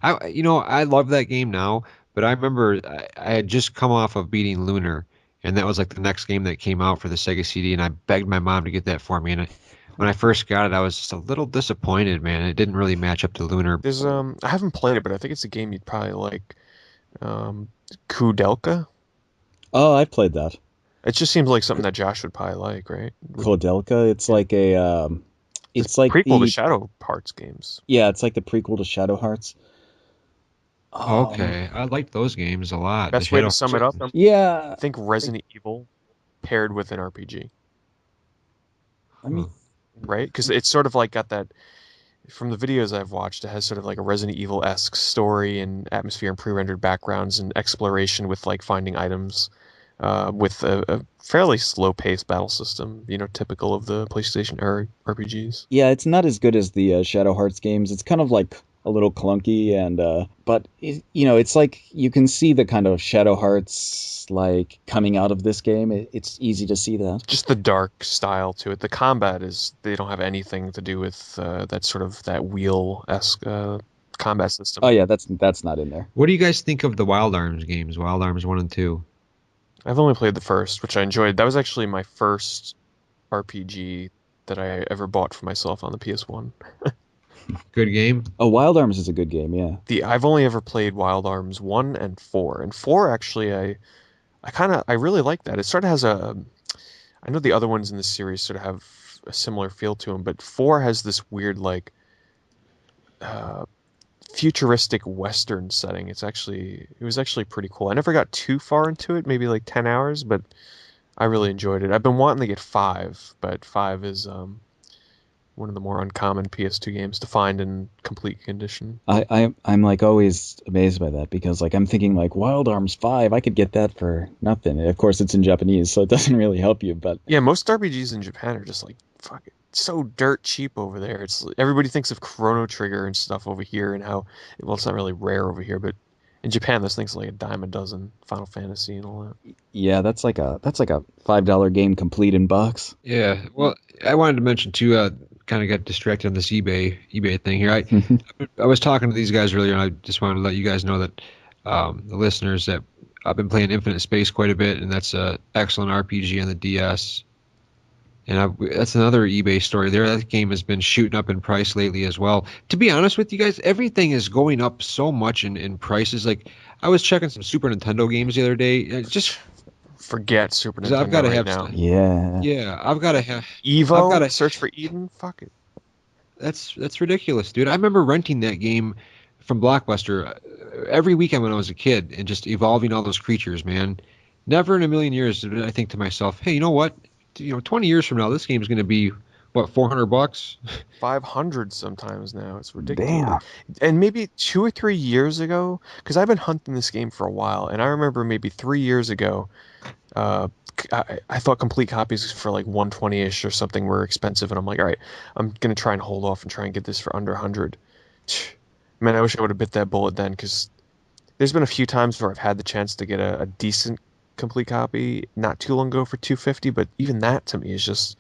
I love that game now, but I remember I had just come off of beating Lunar, and that was like the next game that came out for the Sega CD, and I begged my mom to get that for me. And when I first got it, I was just a little disappointed, man. It didn't really match up to Lunar. There's I haven't played it, but I think it's a game you'd probably like. Um, Kudelka. Oh, I played that. It just seems like something that Josh would probably like, right? Kodelka. It's Yeah. like a It's it's like prequel to the Shadow Parts games. yeah, it's like the prequel to Shadow Hearts. Um, Okay, I liked those games a lot. The Best way to Shadow sum it Hearts up, games. yeah. think Resident Evil paired with an RPG, Let Huh. me. right? Because it's sort of like got that from the videos I've watched. It has sort of like a Resident Evil-esque story and atmosphere and pre-rendered backgrounds and exploration with like finding items, with a fairly slow-paced battle system. Typical of the PlayStation era RPGs. Yeah, it's not as good as the Shadow Hearts games. It's kind of like a little clunky and but it's like you can see the kind of Shadow Hearts like coming out of this game. It's easy to see that. Just the dark style to it. The combat is they don't have anything to do with that sort of that wheel-esque combat Oh system. yeah, that's not in there. What do you guys think of the Wild Arms games? Wild Arms 1 and 2? I've only played the first, which I enjoyed. That was actually my first RPG that I ever bought for myself on the PS1. Good game? Oh, Wild Arms is a good game. Yeah. I've only ever played Wild Arms 1 and 4. And 4 actually I really like that. It sort of has I know the other ones in the series sort of have a similar feel to them, but 4 has this weird like uh futuristic Western setting. It was actually pretty cool. I never got too far into it, maybe like 10 hours, but I really enjoyed it. I've been wanting to get 5, but 5 is one of the more uncommon PS2 games to find in complete condition. I'm like always amazed by that because like I'm thinking like Wild Arms 5, I could get that for nothing. And of course it's in Japanese, so it doesn't really help you, but Yeah, most RPGs in Japan are just like fuck it, so dirt cheap over there. It's everybody thinks of Chrono Trigger and stuff over here and how well it's not really rare over here, but in Japan those things are like a dime a dozen. Final Fantasy and all that. yeah, that's like a $5 game complete in box. Yeah. Well, I wanted to mention too, kind of got distracted on this eBay thing here. I was talking to these guys earlier, and I just wanted to let you guys know that the listeners that I've been playing Infinite Space quite a bit, and that's a excellent RPG on the DS. And that's another eBay story there. That game has been shooting up in price lately as well. To be honest with you guys, everything is going up so much in prices. Like I was checking some Super Nintendo games the other day. Just Forget Super 'cause I've Nintendo got to right have, now. Yeah. yeah, I've got Evo, to. Search for Eden, fuck it. That's ridiculous, dude. I remember renting that game from Blockbuster every weekend when I was a kid and just evolving all those creatures, man. Never in a million years did I think to myself, hey, you know what? 20 years from now, this game's going to be what, $400? 500 sometimes now. It's ridiculous. Damn. And maybe 2 or 3 years ago, because I've been hunting this game for a while, and I remember maybe 3 years ago, uh, I thought complete copies for like 120-ish or something were expensive, and I'm like, all right, I'm gonna try and hold off and try and get this for under 100. Man, I wish I would have bit that bullet then, because there's been a few times where I've had the chance to get a decent complete copy not too long ago for 250, but even that to me is just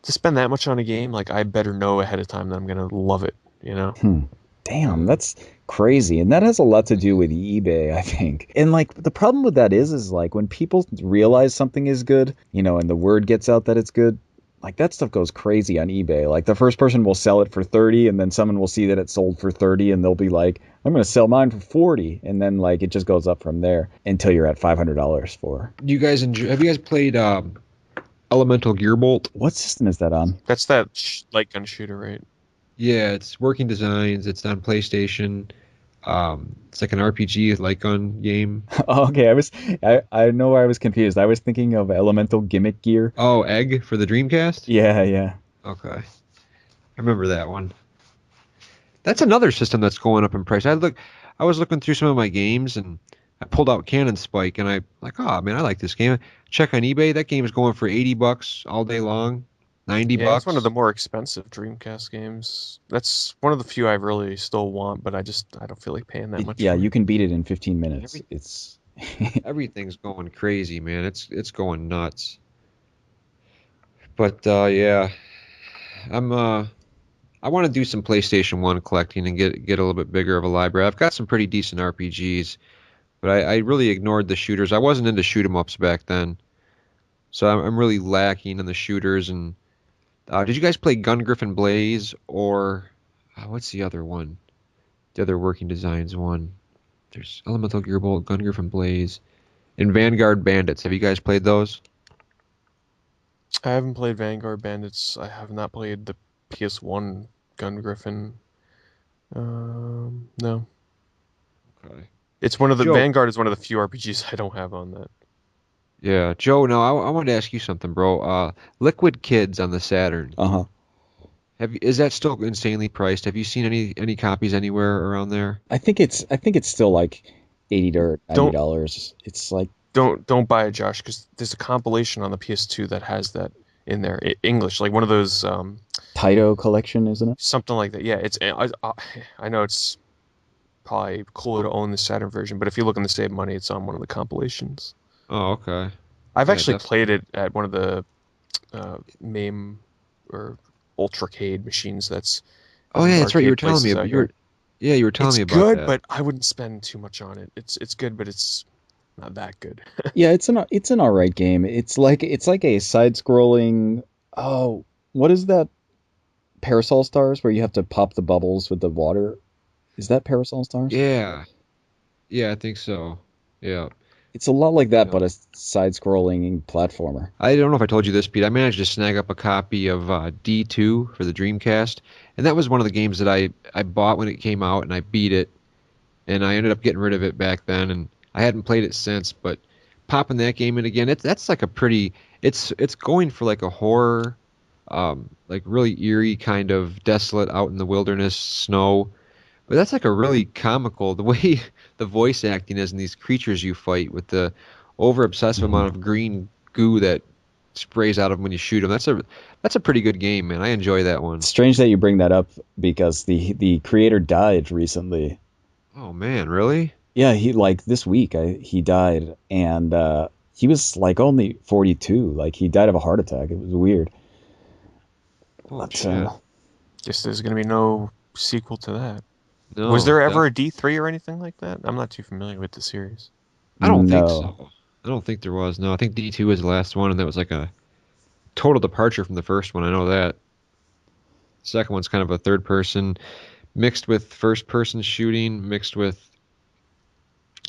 to spend that much on a game, like I better know ahead of time that I'm gonna love it, you know? Hmm. Damn, that's crazy. And that has a lot to do with eBay, I think. And like the problem with that is like when people realize something is good, and the word gets out that it's good, Like that stuff goes crazy on eBay. Like the first person will sell it for 30 and then someone will see that it sold for 30 and they'll be like, I'm going to sell mine for 40, and then like it just goes up from there until you're at $500 for. Do you guys enjoy? Have you guys played Elemental Gearbolt? What system is that on? That's that light gun shooter, right? Yeah, it's Working Designs. It's on PlayStation. It's like an RPG like gun game. Okay, I know I was confused. I was thinking of Elemental Gimmick Gear. Oh, Egg for the Dreamcast? Yeah, yeah. Okay. I remember that one. That's another system that's going up in price. I was looking through some of my games and I pulled out Cannon Spike and I like, oh man, I like this game. Check on eBay, that game is going for $80 all day long, 90 Yeah, bucks. it's one of the more expensive Dreamcast games. That's one of the few I really still want, but I don't feel like paying that much Yeah, for you it. can beat it in 15 minutes. It's Everything's going crazy, man. It's going nuts. But yeah, I want to do some PlayStation 1 collecting and get a little bit bigger of a library. I've got some pretty decent RPGs, but I really ignored the shooters. I wasn't into shoot 'em ups back then, so I'm really lacking in the shooters. And did you guys play Gun Griffin Blaze or what's the other one? The other Working Designs one. There's Elemental Gearbolt, Gun Griffin Blaze, and Vanguard Bandits. Have you guys played those? I haven't played Vanguard Bandits. I have not played the PS1 Gun Griffin. No. Okay. It's one of the Joe. Vanguard is one of the few RPGs I don't have on that. Yeah, Joe. No, I wanted to ask you something, bro. Liquid Kids on the Saturn. uh-huh. Is that still insanely priced? Have you seen any copies anywhere around there? I think it's still like $80 to Don't $90. It's like don't buy it, Josh, because there's a compilation on the PS2 that has that in there, English, like one of those Taito collection, isn't it? something like that. Yeah, I know it's probably cooler to own the Saturn version, but if you look in the Save Money, it's on one of the compilations. Oh, okay. I've Yeah, actually definitely. played it at one of the MAME or Ultracade machines that's Oh yeah, that's right. You were arcade telling me places about out here. you were telling It's me about good, that. but I wouldn't spend too much on it. It's good, but it's not that good. Yeah, it's an all right game. It's like a side-scrolling. Oh, what is that? Parasol Stars, where you have to pop the bubbles with the water. Is that Parasol Stars? Yeah, yeah, I think so. Yeah, It's a lot like that, yeah. but a side-scrolling platformer. I don't know if I told you this, Pete. I managed to snag up a copy of D2 for the Dreamcast, and that was one of the games that I bought when it came out, and I beat it, and I ended up getting rid of it back then, and I hadn't played it since. But popping that game in again, that's like a pretty. It's going for like a horror, like really eerie kind of desolate out in the wilderness snow. But that's like a really comical the way the voice acting is in these creatures you fight with the over obsessive Mhm. amount of green goo that sprays out of them when you shoot them. That's a pretty good game, man. I enjoy that one. Strange that you bring that up because the creator died recently. Oh man, really? Yeah, he like this week he died, and he was like only 42. Like he died of a heart attack. It was weird. Oh But shit. Guess there's gonna be no sequel to that. Was No, there ever a D3 or anything like that? I'm not too familiar with the series. I don't think no. so. I don't think there was. No, I think D2 was the last one, and that was like a total departure from the first one. I know that. Second one's kind of a third person mixed with first person shooting, mixed with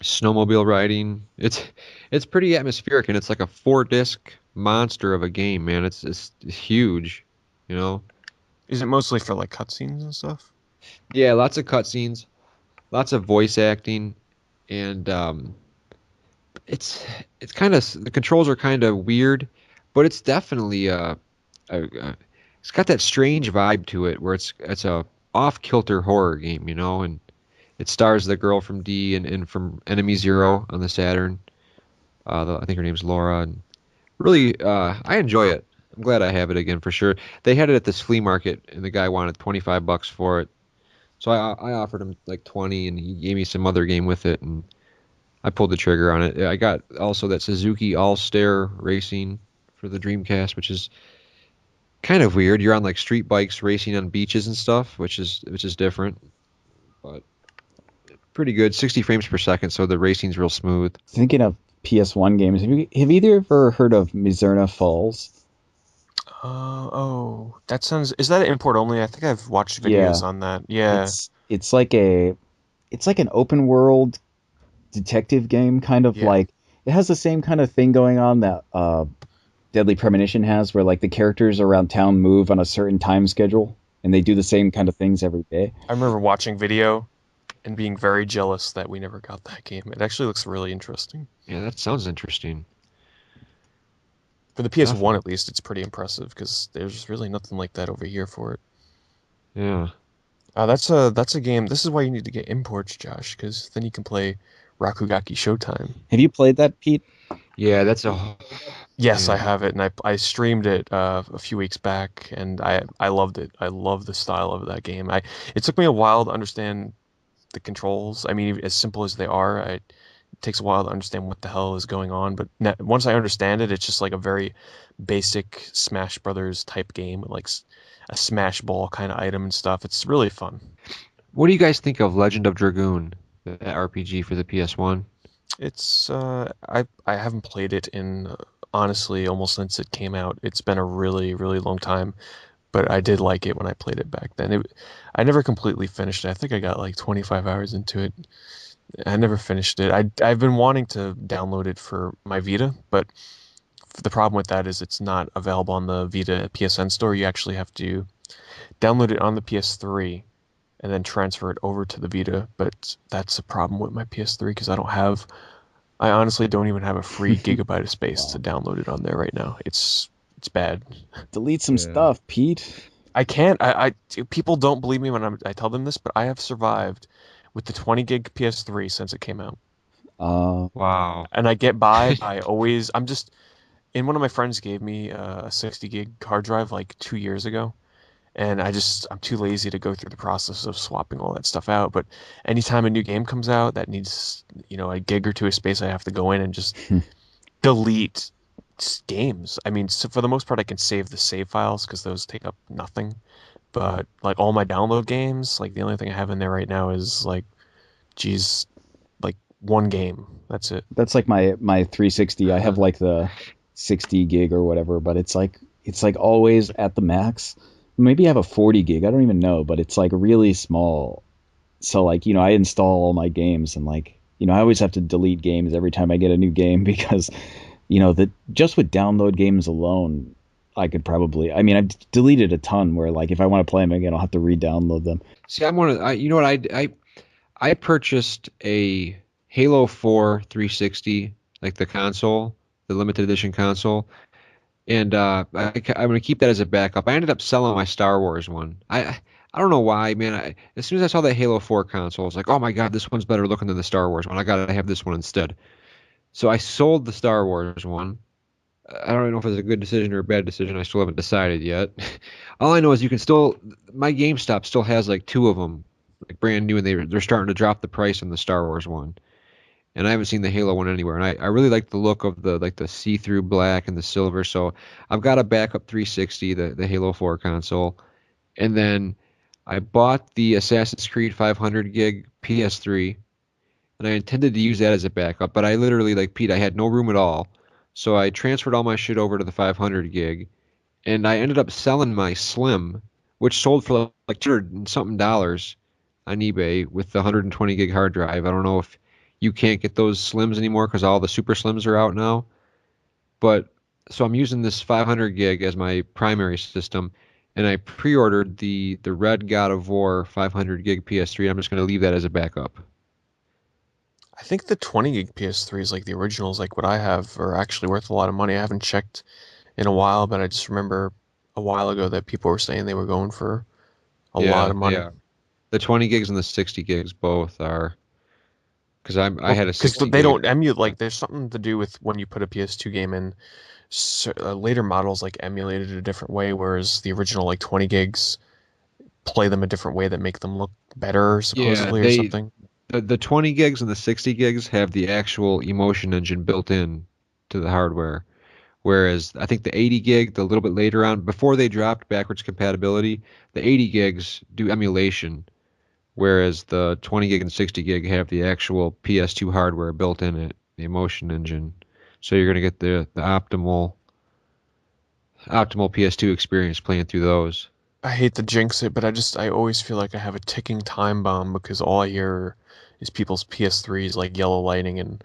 snowmobile riding. It's pretty atmospheric and it's like a 4 disc monster of a game, man. It's huge, you know. Is it mostly for like cutscenes and stuff? Yeah, lots of cutscenes, lots of voice acting, and it's it's kind of the controls are kind of weird, but it's definitely it's got that strange vibe to it where it's a off kilter horror game, you know, and it stars the girl from D and from Enemy Zero on the Saturn. I think her name's Laura, and really, I enjoy it. I'm glad I have it again for sure. They had it at this flea market, and the guy wanted $25 for it, so I offered him like 20, and he gave me some other game with it, and I pulled the trigger on it. I got also that Suzuki All-Star Racing for the Dreamcast, which is kind of weird. You're on like street bikes racing on beaches and stuff, which is different, but pretty good. 60 frames per second, so the racing's real smooth. Thinking of PS1 games, have either ever heard of Mizerna Falls? Oh, that sounds. Is that import only? I think I've watched videos Yeah, on that. Yeah. it's like an open world detective game, kind of Yeah. like it has the same kind of thing going on that Deadly Premonition has, where like the characters around town move on a certain time schedule and they do the same kind of things every day. I remember watching video and being very jealous that we never got that game. It actually looks really interesting. Yeah, that sounds interesting. For the PS1 Definitely. at least, it's pretty impressive because there's really nothing like that over here for it. Yeah. That's a game. This is why you need to get imports, Josh, because then you can play Rakugaki Showtime. Have you played that, Pete? Yeah, that's a Yes, I man. have it, and I streamed it a few weeks back, and I loved it. I love the style of that game. It took me a while to understand the controls. I mean, as simple as they are, it takes a while to understand what the hell is going on. But once I understand it, it's just like a very basic Smash Brothers type game, like a Smash Ball kind of item and stuff. It's really fun. What do you guys think of Legend of Dragoon, the RPG for the PS1? It's I haven't played it in honestly almost since it came out. It's been a really really long time, but I did like it when I played it back then. I never completely finished it. I think I got like 25 hours into it. I never finished it. I've been wanting to download it for my Vita, but the problem with that is it's not available on the Vita PSN store. You actually have to download it on the PS3 and then transfer it over to the Vita. But that's a problem with my PS3 because I honestly don't even have a free gigabyte of space to Wow. download it on there right now. It's bad. Delete some Yeah. stuff, Pete. I can't. People don't believe me when I tell them this, but I have survived with the 20 gig PS3 since it came out, Uh, Wow. and I get by always. I'm just and one of my friends gave me a 60 gig hard drive like 2 years ago, and I'm too lazy to go through the process of swapping all that stuff out. But anytime a new game comes out that needs a gig or two of space, I have to go in and just delete games. I mean, so for the most part, I can save the save files because those take up nothing. But like all my download games, like the only thing I have in there right now is like, geez, like one game. That's it. that's like my 360. I have like the 60 gig or whatever, but it's like always at the max. Maybe I have a 40 gig. I don't even know, but it's like really small. So like, I install all my games and like, I always have to delete games every time I get a new game because, that just with download games alone, I could probably, I mean, I've deleted a ton where like if I want to play them again, I'll have to re-download them. See, I'm one of you know what I purchased a Halo 4 360, like the console, the limited edition console, and I'm gonna keep that as a backup. I ended up selling my Star Wars one. I don't know why, man. As soon as I saw that Halo 4 console, I was like, oh my God, this one's better looking than the Star Wars one. I gotta have this one instead. So I sold the Star Wars one. I don't know if it's a good decision or a bad decision. I still haven't decided yet. All I know is you can still, my GameStop still has like two of them, like brand new, and they're starting to drop the price on the Star Wars one. And I haven't seen the Halo one anywhere. And I really like the look of the see-through black and the silver. So I've got a backup 360, the Halo 4 console, and then I bought the Assassin's Creed 500 gig PS3, and I intended to use that as a backup, but I literally, like Pete, I had no room at all. So I transferred all my shit over to the 500 gig, and I ended up selling my Slim, which sold for like 200 and something dollars on eBay with the 120 gig hard drive. I don't know if you can't get those Slims anymore because all the Super Slims are out now. But so I'm using this 500 gig as my primary system, and I pre-ordered the Red God of War 500 gig PS3. I'm just going to leave that as a backup. I think the 20 gig PS3 is like the originals, like what I have, are actually worth a lot of money. I haven't checked in a while, but I just remember a while ago that people were saying they were going for a lot Yeah, of they money. are. The 20 gigs and the 60 gigs both are because I Well, had a because 60 they gig. don't emulate, like there's something to do with when you put a PS2 game in. Later models like emulated it a different way, whereas the original like 20 gigs play them a different way that make them look better, Yeah, supposedly, or something. the 20 gigs and the 60 gigs have the actual emotion engine built in to the hardware. Whereas I think the 80 gig, the little bit later on, before they dropped backwards compatibility, the 80 gigs do emulation, whereas the 20 gig and 60 gig have the actual PS2 hardware built in it, the emotion engine. So you're gonna get the optimal optimal PS2 experience playing through those. I hate to jinx it, but I always feel like I have a ticking time bomb because all I hear is people's PS3s like yellow lighting, and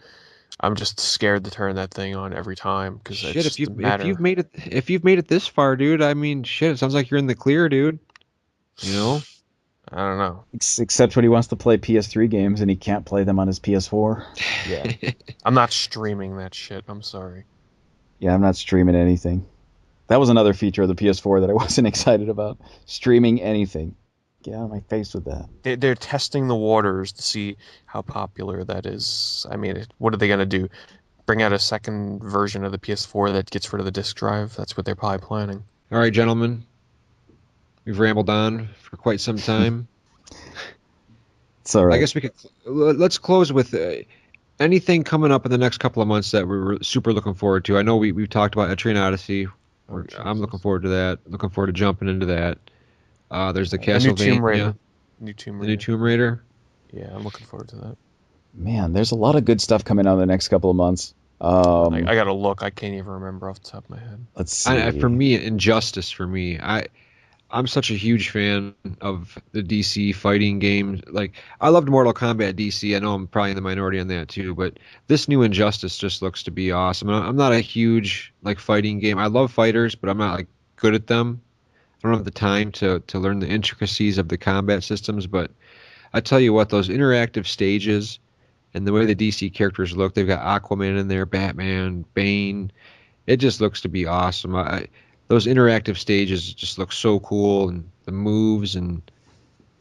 I'm just scared to turn that thing on every time because it's Shit, just a if matter. you've made it this far, dude, I mean, shit, it sounds like you're in the clear, dude. You know? I don't know. Except when he wants to play PS3 games and he can't play them on his PS4. Yeah, I'm not streaming that shit. I'm sorry. Yeah, I'm not streaming anything. That was another feature of the PS4 that I wasn't excited about. Streaming anything. Get out of my face with that. They're testing the waters to see how popular that is. I mean, what are they gonna do? Bring out a second version of the PS4 that gets rid of the disk drive? That's what they're probably planning. All right, gentlemen, we've rambled on for quite some time. It's all I right. guess we could let's close with anything coming up in the next couple of months that we're super looking forward to. I know we've talked about Etrian Odyssey. Oh, I'm looking Jesus. forward to that. Looking forward to jumping into that. There's the The new Tomb Castlevania, Raider. New Tomb the new Raider. Tomb Raider. Yeah, I'm looking forward to that. Man, there's a lot of good stuff coming out in the next couple of months. I gotta look. I can't even remember off the top of my head. Let's For see. me, Injustice for me. I'm such a huge fan of the DC fighting games. Like I loved Mortal Kombat DC. I know I'm probably in the minority on that too, but this new Injustice just looks to be awesome. And I'm not a huge like fighting game. I love fighters, but I'm not like good at them. I don't have the time to learn the intricacies of the combat systems, but I tell you what, those interactive stages and the way the DC characters look, they've got Aquaman in there, Batman, Bane. It just looks to be awesome. Those interactive stages just look so cool, and the moves, and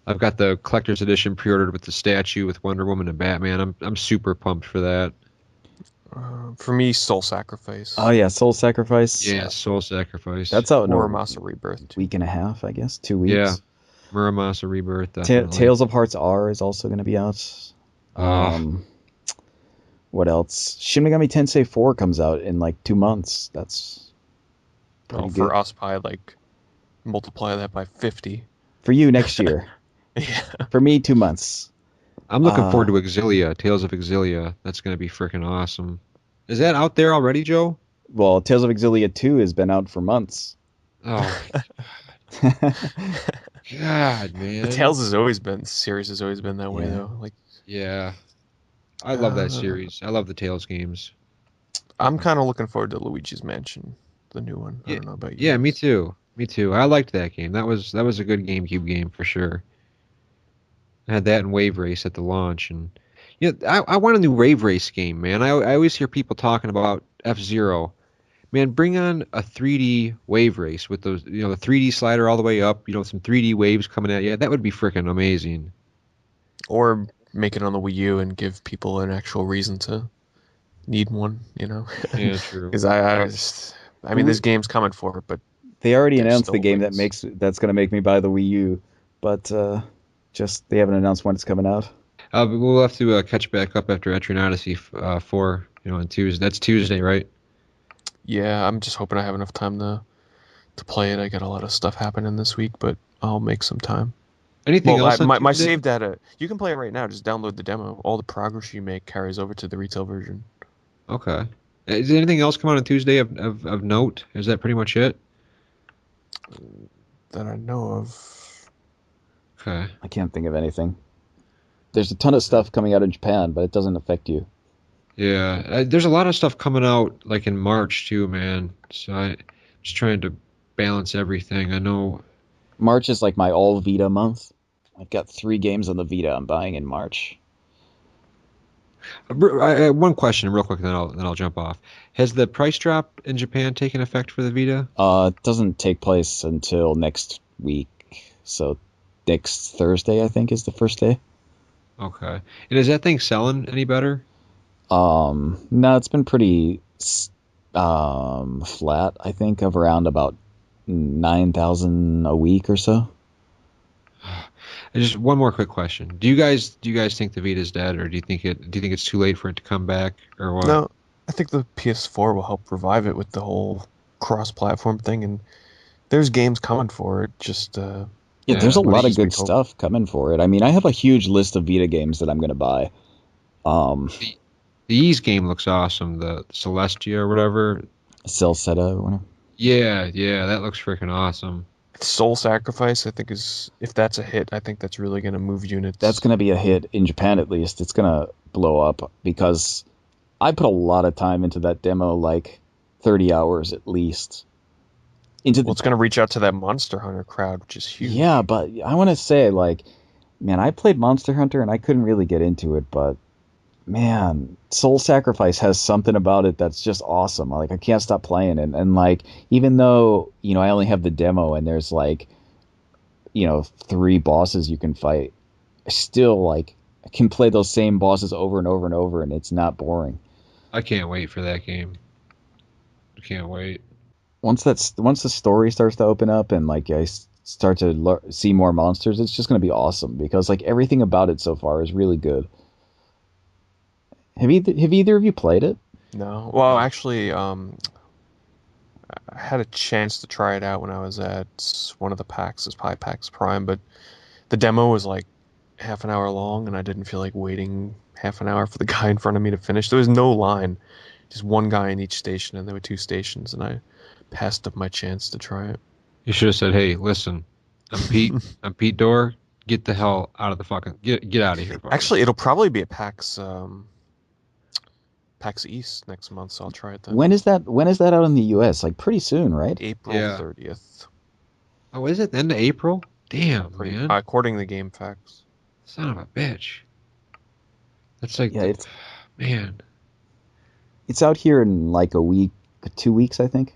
I've got the collector's edition pre-ordered with the statue with Wonder Woman and Batman. I'm super pumped for that. For me, Soul Oh Sacrifice yeah, Soul Sacrifice. Yeah, Soul Sacrifice. That's out in a or Masa Rebirth too. week and a half, I guess. Two Yeah, weeks. Muramasa Rebirth definitely. Tales of Hearts R is also going to be out. Ah, Um, what else? Shin Megami Tensei 4 comes out in like 2 months. That's pretty Well, good for us, probably like multiply that by 50. for you next year. Yeah. For me, 2 months. I'm looking forward Uh, to Exilia, Tales of Exilia. That's gonna be freaking awesome. Is that out there already, Joe? well, Tales of Exilia 2 has been out for months. Oh God, The man. Tales has always been series has always been that way Yeah. though. Like Yeah, I love that series. I love the Tales games. I'm kind of looking forward to Luigi's Mansion, the new one. I Yeah, don't know about you yeah, me guys. too. Me too. I liked that game. That was a good GameCube game for sure. I had that in Wave Race at the launch, and I want a new Wave Race game, man. I always hear people talking about F-Zero. Man, bring on a 3D Wave Race with those, the 3D slider all the way up, some 3D waves coming at you. That would be freaking amazing. Or make it on the Wii U and give people an actual reason to need one, you know? Yeah, true. Because I mean, this game's coming for it, but They already there's announced the still game ways. that's going to make me buy the Wii U, but just they haven't announced when it's coming out. But we'll have to catch back up after Etrian Odyssey 4, on Tuesday. That's Tuesday, right? Yeah, I'm just hoping I have enough time to play it. I got a lot of stuff happening this week, but I'll make some time. Anything Well, else on my Tuesday? save data, you can play it right now. Just download the demo. All the progress you make carries over to the retail version. Okay. Is there anything else coming on Tuesday of note? Is that pretty much it? That I know of. Okay. I can't think of anything. There's a ton of stuff coming out in Japan, but it doesn't affect you. Yeah, there's a lot of stuff coming out like in March too, man. So I'm just trying to balance everything. I know. March is like my all Vita month. I've got 3 games on the Vita I'm buying in March. One question, real quick, then I'll jump off. Has the price drop in Japan taken effect for the Vita? It doesn't take place until next week, so next Thursday I think is the first day. Okay. And is that thing selling any better? No, it's been pretty flat. I think of around about 9,000 a week or so. And just one more quick question. Do you guys think the Vita's dead, or do you think it's too late for it to come back, or what? No, I think the PS4 will help revive it with the whole cross-platform thing, and there's games coming for it. Just Yeah, there's Yeah. a what lot do of you good hope? stuff coming for it. I mean, I have a huge list of Vita games that I'm going to buy. Um, The Ys game looks awesome. The Celestia or whatever. Celceta or whatever. Yeah, yeah, that looks freaking awesome. Soul Sacrifice, I think is if that's a hit, I think that's really gonna move That's units. going to be a hit in Japan at least. It's going to blow up because I put a lot of time into that demo, like 30 hours at least. Into Well, the it's gonna reach out to that Monster Hunter crowd, which is Yeah, huge. but I want to say like, man, I played Monster Hunter and I couldn't really get into it, but man, Soul Sacrifice has something about it that's just awesome. Like I can't stop playing it, and like even though I only have the demo and there's like three bosses you can fight, I still like I can play those same bosses over and over and over, and it's not boring. I can't wait for that game. I can't wait. Once the story starts to open up and like start to see more monsters, it's just gonna be awesome because like everything about it so far is really good. Have either of you played it? No, well, No. actually, I had a chance to try it out when I was at one of the PAX Prime, but the demo was like half an hour long, and I didn't feel like waiting half an hour for the guy in front of me to finish. There was no line, just one guy in each station, and there were two stations, and I passed up my chance to try it. You should have said, "Hey, listen, I'm Pete. I'm Pete Dorr. Get the hell out of the fucking get out of here, buddy." Actually, it'll probably be at PAX East next month, so I'll try it then. When is that out in the US? Like pretty soon, right? April Yeah. 30th. Oh, is it the end of April? Yeah, Damn, pretty man. according to Game Facts. Son of a bitch. That's like Yeah, the it's man. it's out here in like a week, 2 weeks, I think.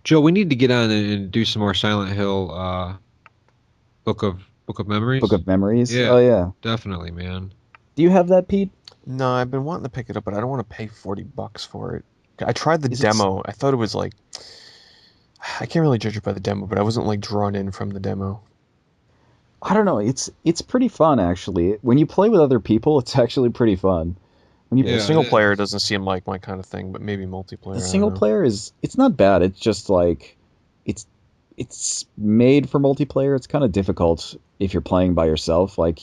Joe, we need to get on and do some more Silent Hill Book of Book Memories. of Memories. Yeah, Oh yeah. definitely, man. Do you have that, Pete? No, I've been wanting to pick it up, but I don't want to pay $40 for it. I tried the Is it? demo. I thought it was like I can't really judge it by the demo, but I wasn't like drawn in from the demo. I don't know. It's pretty fun actually. When you play with other people, it's actually pretty fun. When you Yeah, Yeah, single it player is. doesn't seem like my kind of thing, but maybe The multiplayer, I don't single know. player it's not bad. It's just like it's it's made for multiplayer. It's kind of difficult if you're playing by yourself. Like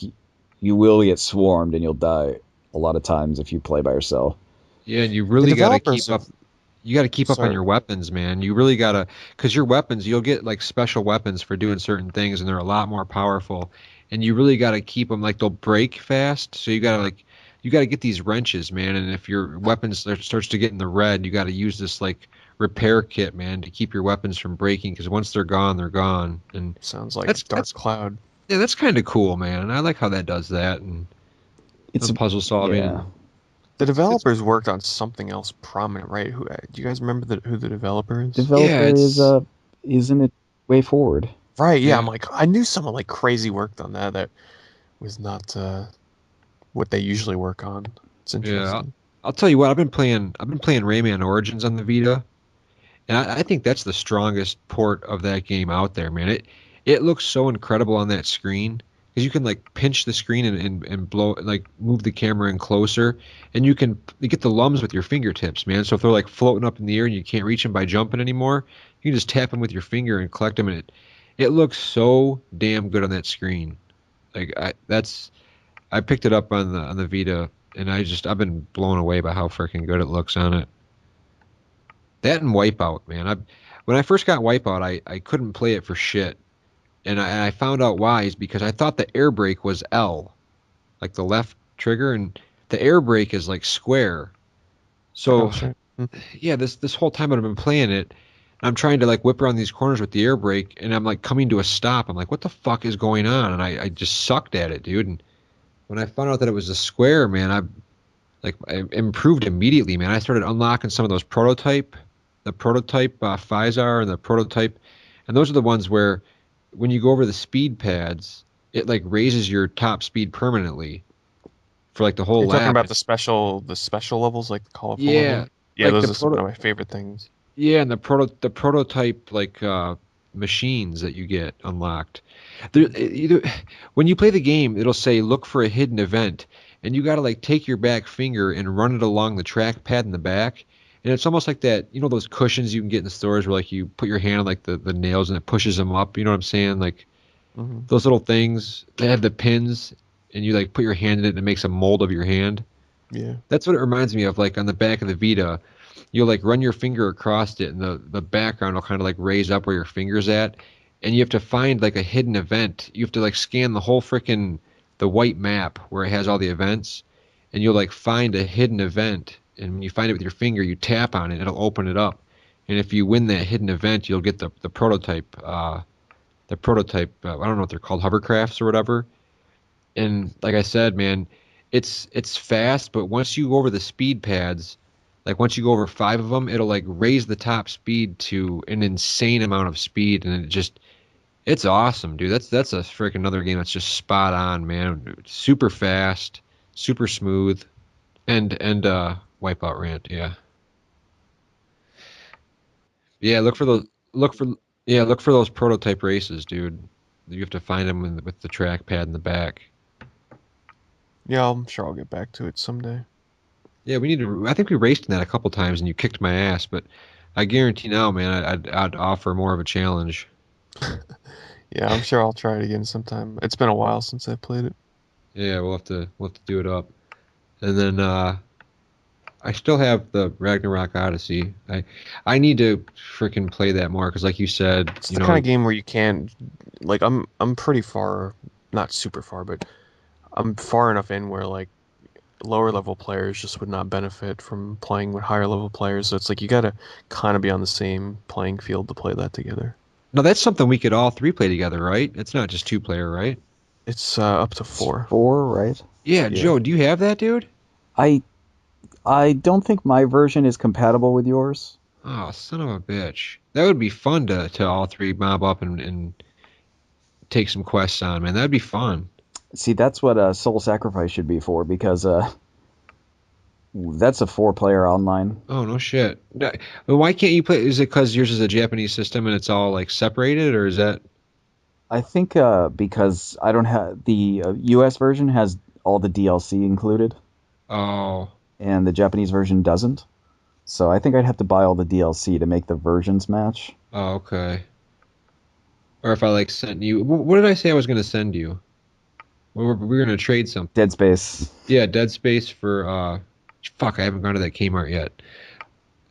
you will get swarmed and you'll die a lot of times if you play by yourself. Yeah, and you The really got to developers keep of up. You got to keep up on sorry, your weapons, man. You really got to, because your weapons, you'll get like special weapons for doing certain things, and they're a lot more powerful. And you really got to keep them like they'll break fast. So you got to get these wrenches, man. And if your weapons starts to get in the red, you got to use this like repair kit, man, to keep your weapons from breaking. Because once they're gone, they're gone. And sounds like that's Dark that's Cloud. yeah, that's kind of cool, man. And I like how that does that and It's the puzzle solving. yeah. And The it's developers worked on something else prominent, right? Who do you guys remember who the developer is? yeah, Developer is it's isn't it way forward? Right, yeah, yeah. I'm like I knew someone like crazy worked on that that was not what they usually work on. It's Yeah, interesting. I'll tell you what. I've been playing Rayman Origins on the Vita, and I think that's the strongest port of that game out there, man. It looks so incredible on that screen because you can like pinch the screen and blow like move the camera in closer, and you get the lums with your fingertips, man. So if they're like floating up in the air and you can't reach them by jumping anymore, you can just tap them with your finger and collect them, and it looks so damn good on that screen. Like I picked it up on the Vita, and I've been blown away by how freaking good it looks on it. That and Wipeout, man. When I first got Wipeout, I couldn't play it for shit, and I found out why is because I thought the air brake was L, like the left trigger, and the air brake is like square. Oh So shit. Hmm. yeah, this whole time I've been playing it, I'm trying to like whip around these corners with the air brake, and I'm like coming to a stop. I'm like, what the fuck is going on? And I just sucked at it, dude. And when I found out that it was a square, man, I improved immediately, man. I started unlocking some of those the prototype Physar and the prototype, and those are the ones where when you go over the speed pads, it like raises your top speed permanently for like the whole You're talking lap. about the special levels, like the colorful Yeah, level? Yeah, like those are one of my favorite things. yeah, and the prototype like machines that you get unlocked. When you play the game, it'll say look for a hidden event, and you got to like take your back finger and run it along the trackpad in the back. And it's almost like that, you know, those cushions you can get in the stores where like you put your hand on like the nails and it pushes them up. You know what I'm saying? Like Hmm. those little things that have the pins, and you like put your hand in it and it makes a mold of your hand. Yeah. That's what it reminds me of, like on the back of the Vita. You'll like run your finger across it, and the background will kind of like raise up where your finger's at, and you have to find like a hidden event. You have to like scan the whole freaking the white map where it has all the events, and you'll like find a hidden event, and when you find it with your finger, you tap on it, it'll open it up, and if you win that hidden event, you'll get the prototype. I don't know what they're called, hovercrafts or whatever. And like I said, man, it's fast, but once you go over the speed pads, like once you go over five of them, it'll like raise the top speed to an insane amount of speed, and it's awesome, dude. That's a freaking another game that's just spot on, man. Super fast, super smooth, and Wipeout Rant, yeah, yeah. Look for look for those prototype races, dude. You have to find them with the trackpad in the back. Yeah, I'm sure I'll get back to it someday. Yeah, we need to. I think we raced in that a couple times, and you kicked my ass. But I guarantee now, man, I'd offer more of a challenge. Yeah, I'm sure I'll try it again sometime. It's been a while since I played it. Yeah, we'll have to do it up. And then I still have the Ragnarok Odyssey. I need to freaking play that more because, like you said, It's the kind of game where you can, like, I'm pretty far, not super far, but I'm far enough in where like lower level players just would not benefit from playing with higher level players. So it's like you gotta kind of be on the same playing field to play that together. no, that's something we could all three play together, right? It's not just two player, right? It's up to It's 4. 4, right? Yeah, Yeah. Joe, do you have that, dude? I I don't think my version is compatible with yours. Oh, son of a bitch. That would be fun to all three mob up and take some quests on, man. That'd be fun. See, that's what Soul Sacrifice should be for, because that's a 4-player online. Oh, no shit. Well, why can't you play? Is it because yours is a Japanese system and it's all like separated, or is that? I think because I don't have the US version has all the DLC included, Oh, and the Japanese version doesn't. So I think I'd have to buy all the DLC to make the versions match. oh, okay. Or if I like sent you, what did I say I was gonna send you? We were gonna trade something. Dead Space. Yeah, Dead Space for fuck. I haven't gone to that Kmart yet.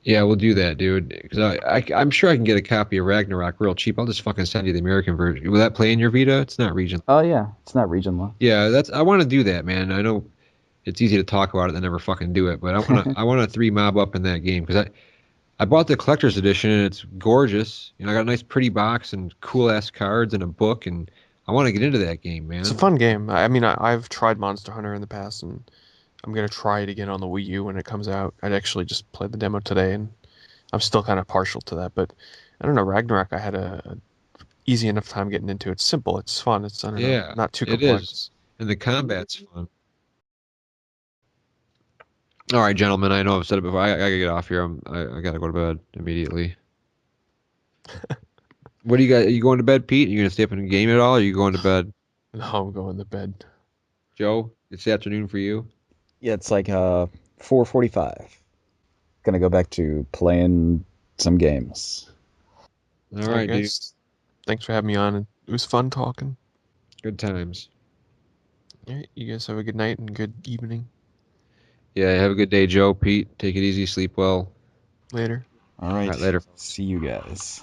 Yeah, we'll do that, dude. Because I'm sure I can get a copy of Ragnarok real cheap. I'll just fucking send you the American version. Will that play in your Vita? It's not region. Oh yeah, it's not region locked. Yeah, that's. I want to do that, man. I know it's easy to talk about it and never fucking do it, but I want to three mob up in that game because I bought the collector's edition and it's gorgeous. You know, I got a nice pretty box and cool ass cards and a book, and I want to get into that game, It's a man. fun game. I mean, I've tried Monster Hunter in the past, and I'm gonna try it again on the Wii U when it comes out. I'd actually just played the demo today, and I'm still kind of partial to that. But I don't know, Ragnarok, I had a easy enough time getting into. It's simple, it's fun, it's I don't know, Yeah, not too it is, complex. and the combat's fun. All right, gentlemen, I know I've said it before. I gotta get off here. I gotta go to bed immediately. What do you got? Are you going to bed, Pete? Are you gonna stay up in the game at all? Or are you going to bed, Now I'm going to bed. Joe? It's afternoon for you. Yeah, it's like 4:45. Gonna go back to playing some games. All All right, right, dude. guys. Thanks for having me on. It was fun talking. Good times. All right, you guys have a good night and good evening. Yeah, have a good day, Joe. Pete, take it easy. Sleep well. Later. All All right. right, later. See you guys.